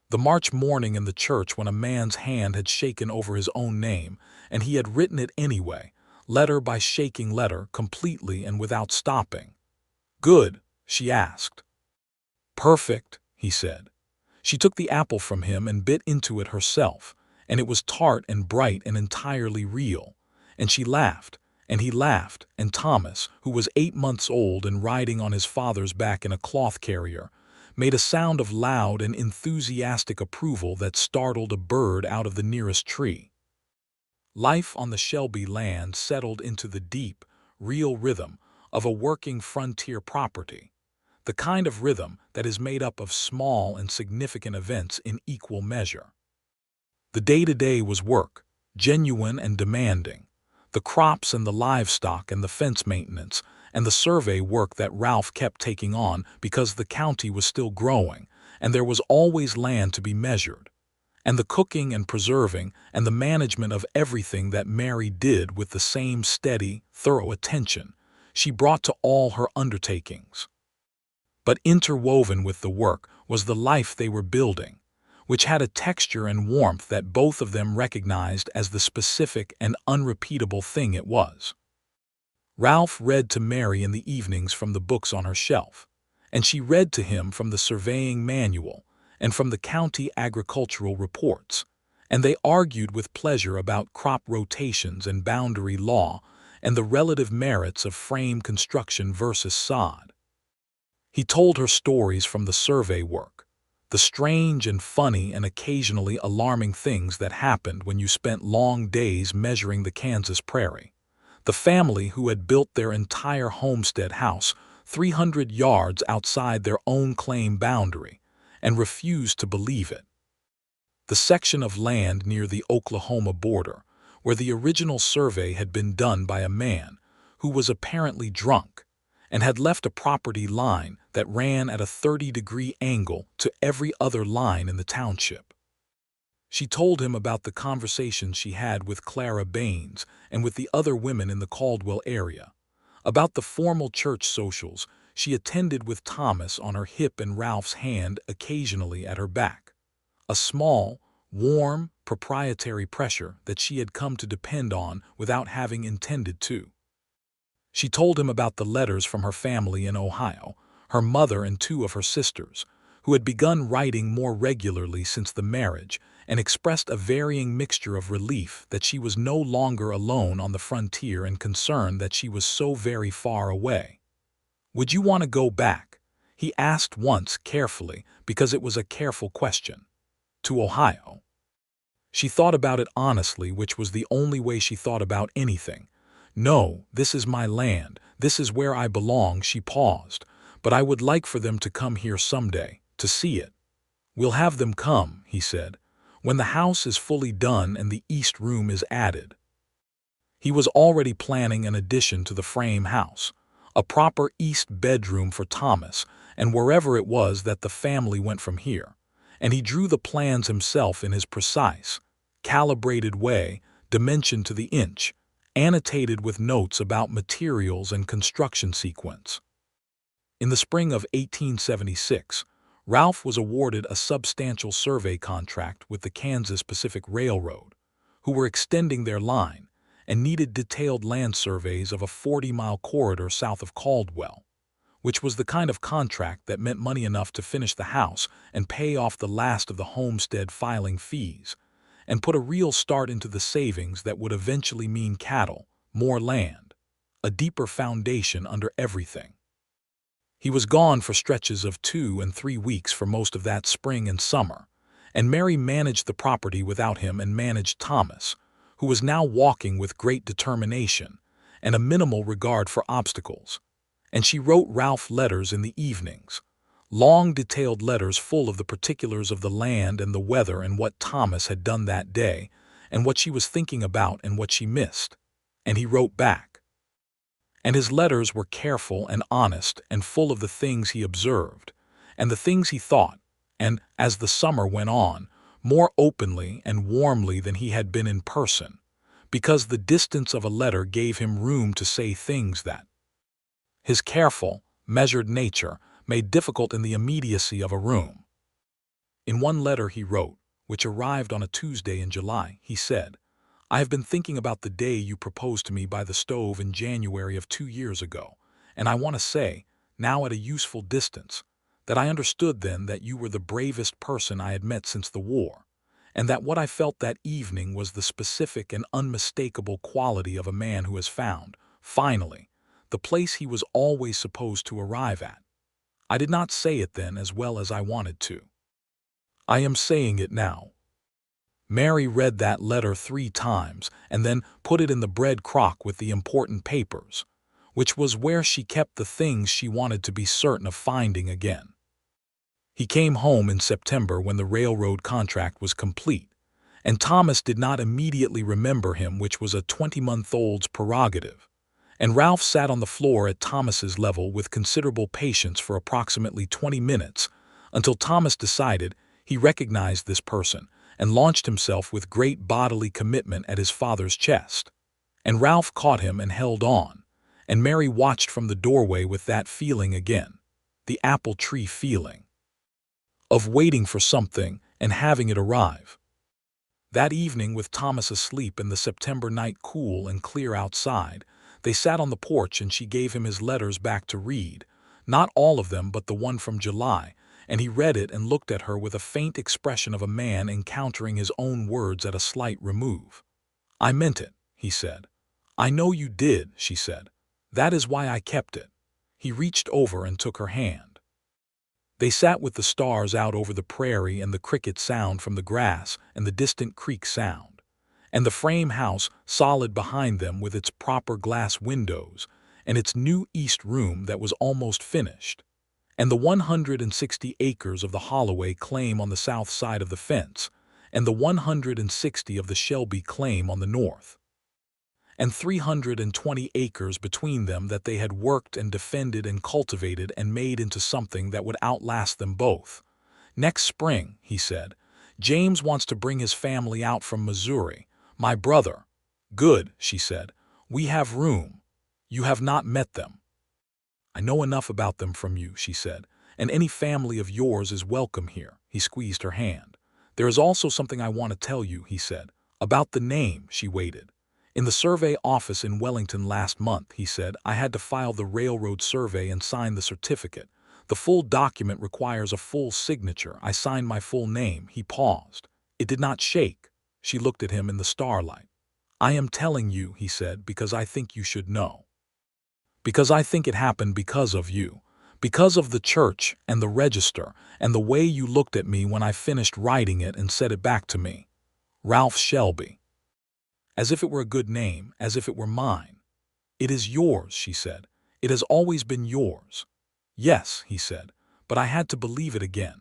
the March morning in the church when a man's hand had shaken over his own name, and he had written it anyway, letter by shaking letter, completely and without stopping. "Good?" she asked. "Perfect," he said. She took the apple from him and bit into it herself, and it was tart and bright and entirely real, and she laughed, and he laughed, and Thomas, who was 8 months old and riding on his father's back in a cloth carrier, made a sound of loud and enthusiastic approval that startled a bird out of the nearest tree. Life on the Shelby land settled into the deep, real rhythm of a working frontier property, the kind of rhythm that is made up of small and significant events in equal measure. The day-to-day was work, genuine and demanding, the crops and the livestock and the fence maintenance, and the survey work that Ralph kept taking on because the county was still growing, and there was always land to be measured, and the cooking and preserving and the management of everything that Mary did with the same steady, thorough attention she brought to all her undertakings. But interwoven with the work was the life they were building, which had a texture and warmth that both of them recognized as the specific and unrepeatable thing it was. Ralph read to Mary in the evenings from the books on her shelf, and she read to him from the surveying manual and from the county agricultural reports, and they argued with pleasure about crop rotations and boundary law and the relative merits of frame construction versus sod. He told her stories from the survey work, the strange and funny and occasionally alarming things that happened when you spent long days measuring the Kansas prairie. The family who had built their entire homestead house 300 yards outside their own claim boundary and refused to believe it. The section of land near the Oklahoma border, where the original survey had been done by a man who was apparently drunk and had left a property line that ran at a 30-degree angle to every other line in the township. She told him about the conversations she had with Clara Baines and with the other women in the Caldwell area, about the formal church socials she attended with Thomas on her hip and Ralph's hand occasionally at her back, a small, warm, proprietary pressure that she had come to depend on without having intended to. She told him about the letters from her family in Ohio, her mother and 2 of her sisters, who had begun writing more regularly since the marriage, and expressed a varying mixture of relief that she was no longer alone on the frontier and concern that she was so very far away. "Would you want to go back?" he asked once carefully, because it was a careful question. "To Ohio?" She thought about it honestly, which was the only way she thought about anything. "No, this is my land. This is where I belong." She paused. "But I would like for them to come here someday, to see it." "We'll have them come," he said, "when the house is fully done and the east room is added." He was already planning an addition to the frame house, a proper east bedroom for Thomas, and wherever it was that the family went from here. And he drew the plans himself in his precise, calibrated way, dimensioned to the inch, annotated with notes about materials and construction sequence. In the spring of 1876, Ralph was awarded a substantial survey contract with the Kansas Pacific Railroad, who were extending their line and needed detailed land surveys of a 40-mile corridor south of Caldwell, which was the kind of contract that meant money enough to finish the house and pay off the last of the homestead filing fees, and put a real start into the savings that would eventually mean cattle, more land, a deeper foundation under everything. He was gone for stretches of 2 and 3 weeks for most of that spring and summer, and Mary managed the property without him and managed Thomas, who was now walking with great determination and a minimal regard for obstacles. And she wrote Ralph letters in the evenings, long detailed letters full of the particulars of the land and the weather and what Thomas had done that day and what she was thinking about and what she missed. And he wrote back. And his letters were careful and honest and full of the things he observed and the things he thought, and, as the summer went on, more openly and warmly than he had been in person, because the distance of a letter gave him room to say things that his careful, measured nature made difficult in the immediacy of a room. In one letter he wrote, which arrived on a Tuesday in July, he said, "I have been thinking about the day you proposed to me by the stove in January of 2 years ago, and I want to say, now at a useful distance, that I understood then that you were the bravest person I had met since the war, and that what I felt that evening was the specific and unmistakable quality of a man who has found, finally, the place he was always supposed to arrive at. I did not say it then as well as I wanted to. I am saying it now." Mary read that letter 3 times and then put it in the bread crock with the important papers, which was where she kept the things she wanted to be certain of finding again. He came home in September when the railroad contract was complete, and Thomas did not immediately remember him, which was a 20-month-old's prerogative. And Ralph sat on the floor at Thomas's level with considerable patience for approximately 20 minutes, until Thomas decided he recognized this person and launched himself with great bodily commitment at his father's chest. And Ralph caught him and held on, and Mary watched from the doorway with that feeling again, the apple tree feeling of waiting for something and having it arrive. That evening, with Thomas asleep and the September night cool and clear outside, they sat on the porch and she gave him his letters back to read, not all of them but the one from July, and he read it and looked at her with a faint expression of a man encountering his own words at a slight remove. "I meant it," he said. "I know you did," she said. "That is why I kept it." He reached over and took her hand. They sat with the stars out over the prairie and the cricket sound from the grass and the distant creek sound, and the frame house solid behind them with its proper glass windows and its new east room that was almost finished, and the 160 acres of the Holloway claim on the south side of the fence, and the 160 of the Shelby claim on the north, and 320 acres between them that they had worked and defended and cultivated and made into something that would outlast them both. "Next spring," he said, "James wants to bring his family out from Missouri. My brother." "Good," she said. "We have room. You have not met them." "I know enough about them from you," she said, "and any family of yours is welcome here." He squeezed her hand. "There is also something I want to tell you," he said. "About the name." She waited. "In the survey office in Wellington last month," he said, "I had to file the railroad survey and sign the certificate. The full document requires a full signature. I signed my full name." He paused. It did not shake. She looked at him in the starlight. "I am telling you," he said, "because I think you should know. Because I think it happened because of you. Because of the church and the register and the way you looked at me when I finished writing it and said it back to me. Ralph Shelby." As if it were a good name, as if it were mine. "It is yours," she said. "It has always been yours." "Yes," he said, "but I had to believe it again."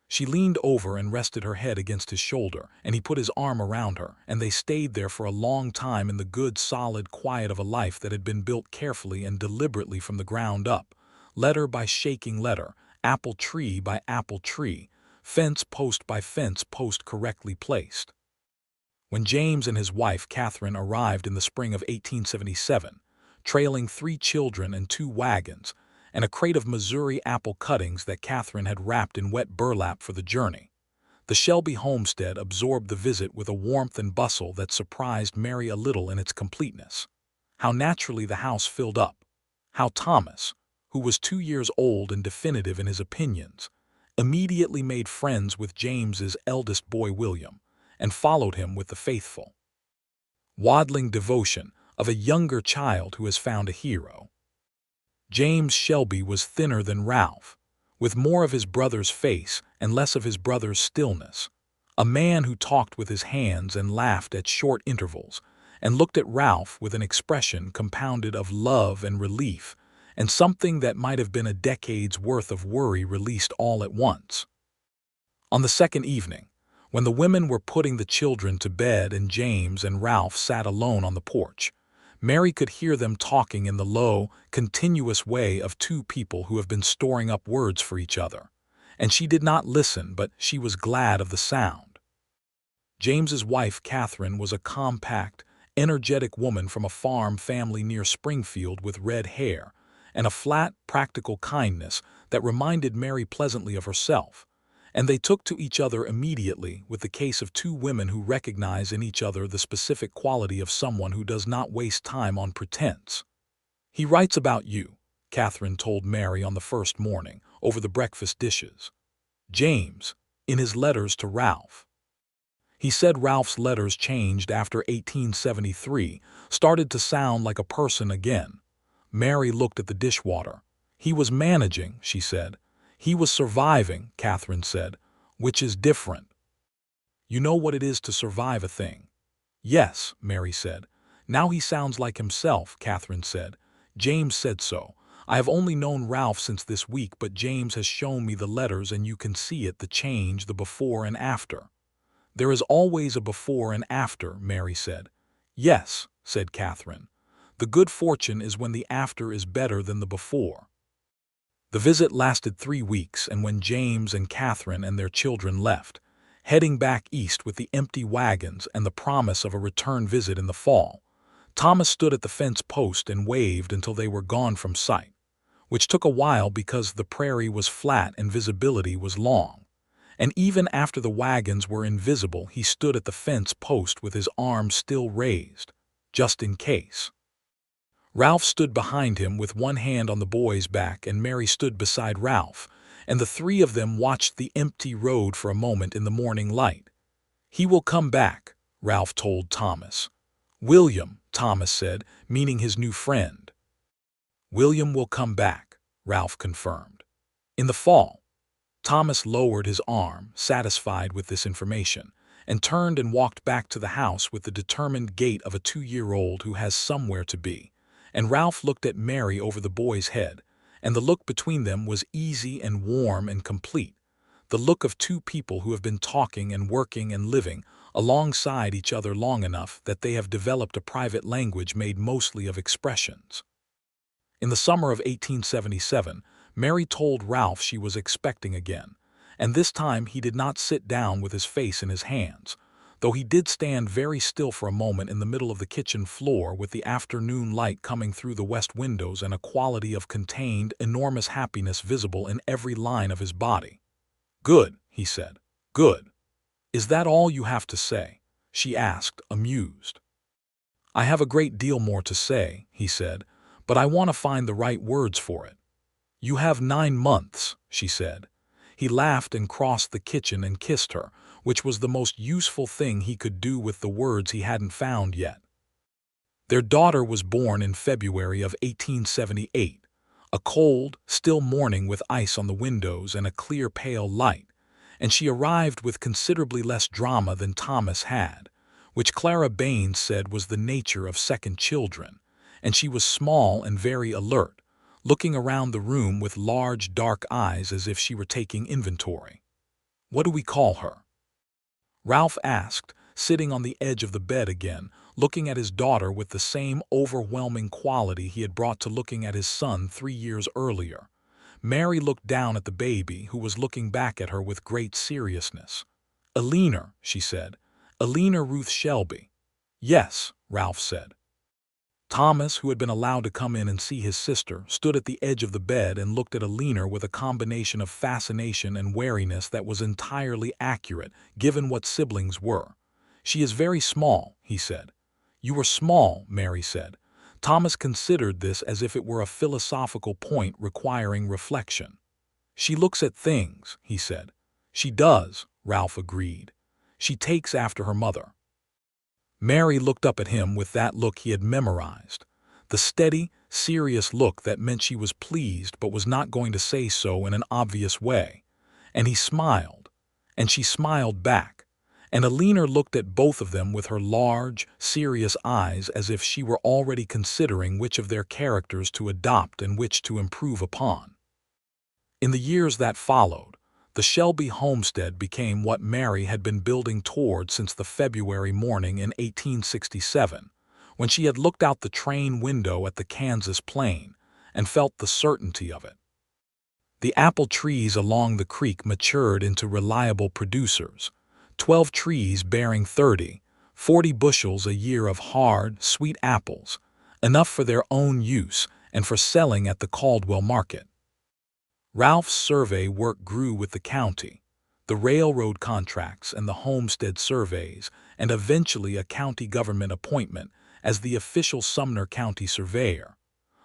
She leaned over and rested her head against his shoulder, and he put his arm around her, and they stayed there for a long time in the good, solid quiet of a life that had been built carefully and deliberately from the ground up, letter by shaking letter, apple tree by apple tree, fence post by fence post correctly placed. When James and his wife Catherine arrived in the spring of 1877, trailing 3 children and 2 wagons, and a crate of Missouri apple cuttings that Catherine had wrapped in wet burlap for the journey, the Shelby homestead absorbed the visit with a warmth and bustle that surprised Mary a little in its completeness. How naturally the house filled up. How Thomas, who was 2 years old and definitive in his opinions, immediately made friends with James's eldest boy William, and followed him with the faithful, waddling devotion of a younger child who has found a hero. James Shelby was thinner than Ralph, with more of his brother's face and less of his brother's stillness, a man who talked with his hands and laughed at short intervals, and looked at Ralph with an expression compounded of love and relief, and something that might have been a decade's worth of worry released all at once. On the second evening, when the women were putting the children to bed and James and Ralph sat alone on the porch, Mary could hear them talking in the low, continuous way of 2 people who have been storing up words for each other, and she did not listen, but she was glad of the sound. James's wife Catherine was a compact, energetic woman from a farm family near Springfield with red hair, and a flat, practical kindness that reminded Mary pleasantly of herself, and they took to each other immediately with the case of 2 women who recognize in each other the specific quality of someone who does not waste time on pretense. "He writes about you," Catherine told Mary on the first morning, over the breakfast dishes. "James, in his letters to Ralph." He said Ralph's letters changed after 1873, started to sound like a person again. Mary looked at the dishwater. "He was managing," she said. "He was surviving," Catherine said, "which is different. You know what it is to survive a thing." "Yes," Mary said. "Now he sounds like himself," Catherine said. "James said so. I have only known Ralph since this week, but James has shown me the letters and you can see it, the change, the before and after." "There is always a before and after," Mary said. "Yes," said Catherine. "The good fortune is when the after is better than the before." The visit lasted 3 weeks, and when James and Catherine and their children left, heading back east with the empty wagons and the promise of a return visit in the fall, Thomas stood at the fence post and waved until they were gone from sight, which took a while because the prairie was flat and visibility was long. And even after the wagons were invisible, he stood at the fence post with his arms still raised, just in case. Ralph stood behind him with one hand on the boy's back, and Mary stood beside Ralph, and the 3 of them watched the empty road for a moment in the morning light. "He will come back," Ralph told Thomas. "William," Thomas said, meaning his new friend. "William will come back," Ralph confirmed. "In the fall." Thomas lowered his arm, satisfied with this information, and turned and walked back to the house with the determined gait of a 2-year-old who has somewhere to be. And Ralph looked at Mary over the boy's head, and the look between them was easy and warm and complete, the look of 2 people who have been talking and working and living alongside each other long enough that they have developed a private language made mostly of expressions. In the summer of 1877, Mary told Ralph she was expecting again, and this time he did not sit down with his face in his hands, though he did stand very still for a moment in the middle of the kitchen floor with the afternoon light coming through the west windows and a quality of contained, enormous happiness visible in every line of his body. "Good," he said. "Good. Is that all you have to say?" she asked, amused. "I have a great deal more to say," he said, "but I want to find the right words for it." "You have 9 months," she said. He laughed and crossed the kitchen and kissed her, which was the most useful thing he could do with the words he hadn't found yet. Their daughter was born in February of 1878, a cold, still morning with ice on the windows and a clear pale light, and she arrived with considerably less drama than Thomas had, which Clara Baines said was the nature of second children, and she was small and very alert, looking around the room with large, dark eyes as if she were taking inventory. "What do we call her?" Ralph asked, sitting on the edge of the bed again, looking at his daughter with the same overwhelming quality he had brought to looking at his son 3 years earlier. Mary looked down at the baby, who was looking back at her with great seriousness. "Eleanor," she said. "Eleanor Ruth Shelby." "Yes," Ralph said. Thomas, who had been allowed to come in and see his sister, stood at the edge of the bed and looked at Eleanor with a combination of fascination and wariness that was entirely accurate, given what siblings were. "She is very small," he said. "You are small," Mary said. Thomas considered this as if it were a philosophical point requiring reflection. "She looks at things," he said. "She does," Ralph agreed. "She takes after her mother." Mary looked up at him with that look he had memorized, the steady, serious look that meant she was pleased but was not going to say so in an obvious way. And he smiled, and she smiled back, and Eleanor looked at both of them with her large, serious eyes as if she were already considering which of their characters to adopt and which to improve upon. In the years that followed, the Shelby homestead became what Mary had been building toward since the February morning in 1867, when she had looked out the train window at the Kansas plain and felt the certainty of it. The apple trees along the creek matured into reliable producers, 12 trees bearing 30, 40 bushels a year of hard, sweet apples, enough for their own use and for selling at the Caldwell market. Ralph's survey work grew with the county, the railroad contracts and the homestead surveys, and eventually a county government appointment as the official Sumner County surveyor,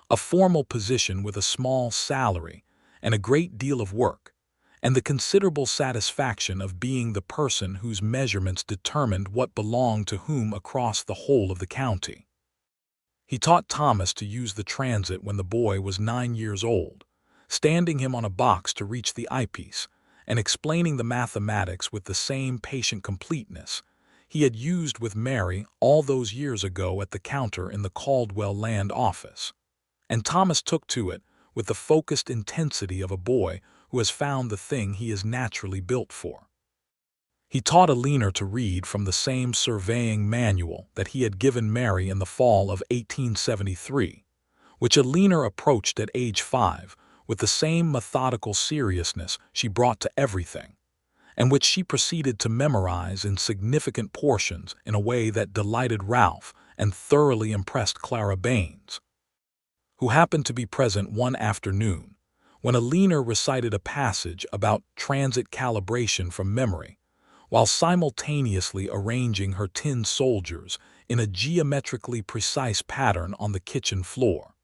a formal position with a small salary and a great deal of work, and the considerable satisfaction of being the person whose measurements determined what belonged to whom across the whole of the county. He taught Thomas to use the transit when the boy was 9 years old, standing him on a box to reach the eyepiece, and explaining the mathematics with the same patient completeness he had used with Mary all those years ago at the counter in the Caldwell Land Office. And Thomas took to it with the focused intensity of a boy who has found the thing he is naturally built for. He taught Eleanor to read from the same surveying manual that he had given Mary in the fall of 1873, which Eleanor approached at age 5 with the same methodical seriousness she brought to everything, and which she proceeded to memorize in significant portions in a way that delighted Ralph and thoroughly impressed Clara Baines, who happened to be present one afternoon when Eleanor recited a passage about transit calibration from memory, while simultaneously arranging her tin soldiers in a geometrically precise pattern on the kitchen floor.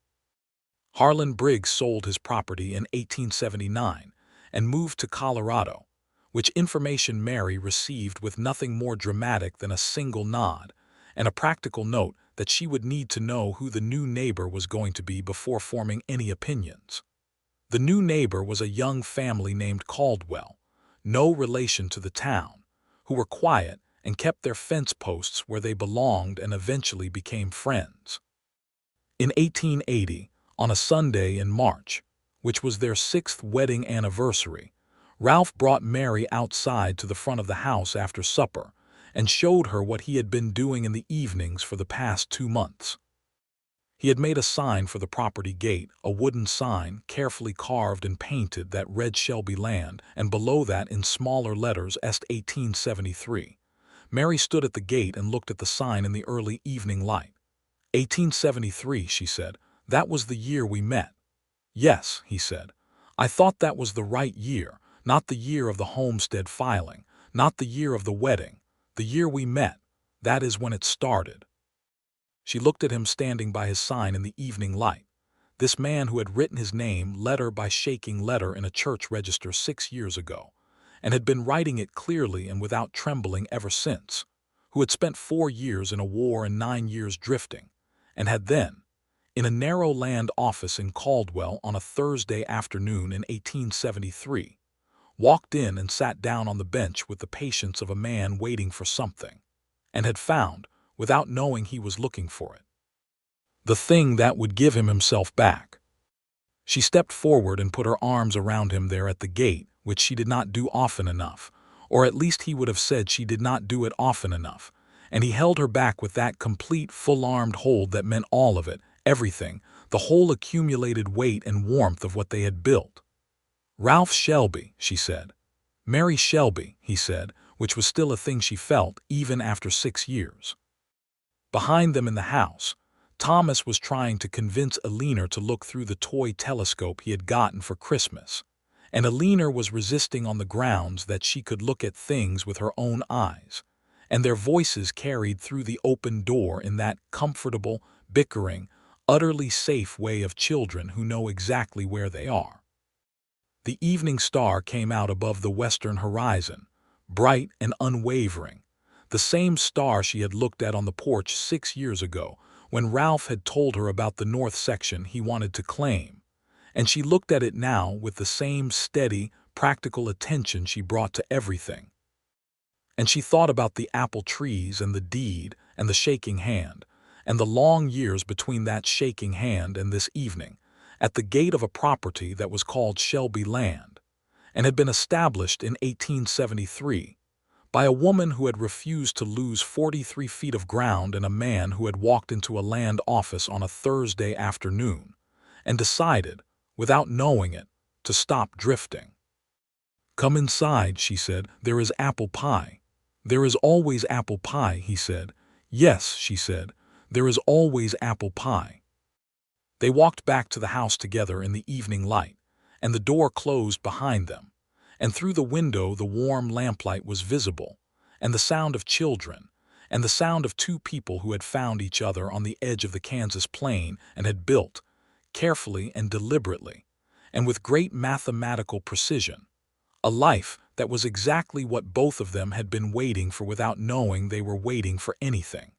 Harlan Briggs sold his property in 1879 and moved to Colorado, which information Mary received with nothing more dramatic than a single nod and a practical note that she would need to know who the new neighbor was going to be before forming any opinions. The new neighbor was a young family named Caldwell, no relation to the town, who were quiet and kept their fence posts where they belonged and eventually became friends. In 1880, on a Sunday in March, which was their 6th wedding anniversary, Ralph brought Mary outside to the front of the house after supper and showed her what he had been doing in the evenings for the past 2 months. He had made a sign for the property gate, a wooden sign carefully carved and painted that read Shelby Land, and below that in smaller letters Est 1873. Mary stood at the gate and looked at the sign in the early evening light. 1873, she said. That was the year we met. Yes, he said. I thought that was the right year, not the year of the homestead filing, not the year of the wedding, the year we met. That is when it started. She looked at him standing by his sign in the evening light, this man who had written his name letter by shaking letter in a church register 6 years ago, and had been writing it clearly and without trembling ever since, who had spent 4 years in a war and 9 years drifting, and had then, in a narrow land office in Caldwell on a Thursday afternoon in 1873, walked in and sat down on the bench with the patience of a man waiting for something, and had found, without knowing he was looking for it, the thing that would give him himself back. She stepped forward and put her arms around him there at the gate, which she did not do often enough, or at least he would have said she did not do it often enough, and he held her back with that complete, full-armed hold that meant all of it, everything, the whole accumulated weight and warmth of what they had built. "Ralph Shelby," she said. "Mary Shelby," he said, which was still a thing she felt, even after 6 years. Behind them in the house, Thomas was trying to convince Alina to look through the toy telescope he had gotten for Christmas, and Alina was resisting on the grounds that she could look at things with her own eyes, and their voices carried through the open door in that comfortable, bickering, utterly safe way of children who know exactly where they are. The evening star came out above the western horizon, bright and unwavering, the same star she had looked at on the porch 6 years ago, when Ralph had told her about the north section he wanted to claim, and she looked at it now with the same steady, practical attention she brought to everything. And she thought about the apple trees and the deed and the shaking hand, and the long years between that shaking hand and this evening, at the gate of a property that was called Shelby Land, and had been established in 1873, by a woman who had refused to lose 43 feet of ground and a man who had walked into a land office on a Thursday afternoon and decided, without knowing it, to stop drifting. "Come inside," she said. "There is apple pie." "There is always apple pie," he said. "Yes," she said, "there is always apple pie." They walked back to the house together in the evening light, and the door closed behind them, and through the window the warm lamplight was visible, and the sound of children, and the sound of 2 people who had found each other on the edge of the Kansas plain and had built, carefully and deliberately, and with great mathematical precision, a life that was exactly what both of them had been waiting for without knowing they were waiting for anything.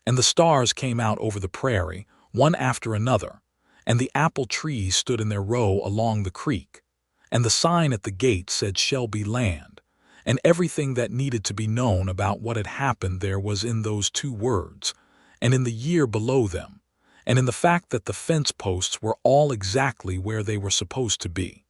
And the stars came out over the prairie, one after another, and the apple trees stood in their row along the creek, and the sign at the gate said Shelby Land, and everything that needed to be known about what had happened there was in those 2 words, and in the year below them, and in the fact that the fence posts were all exactly where they were supposed to be.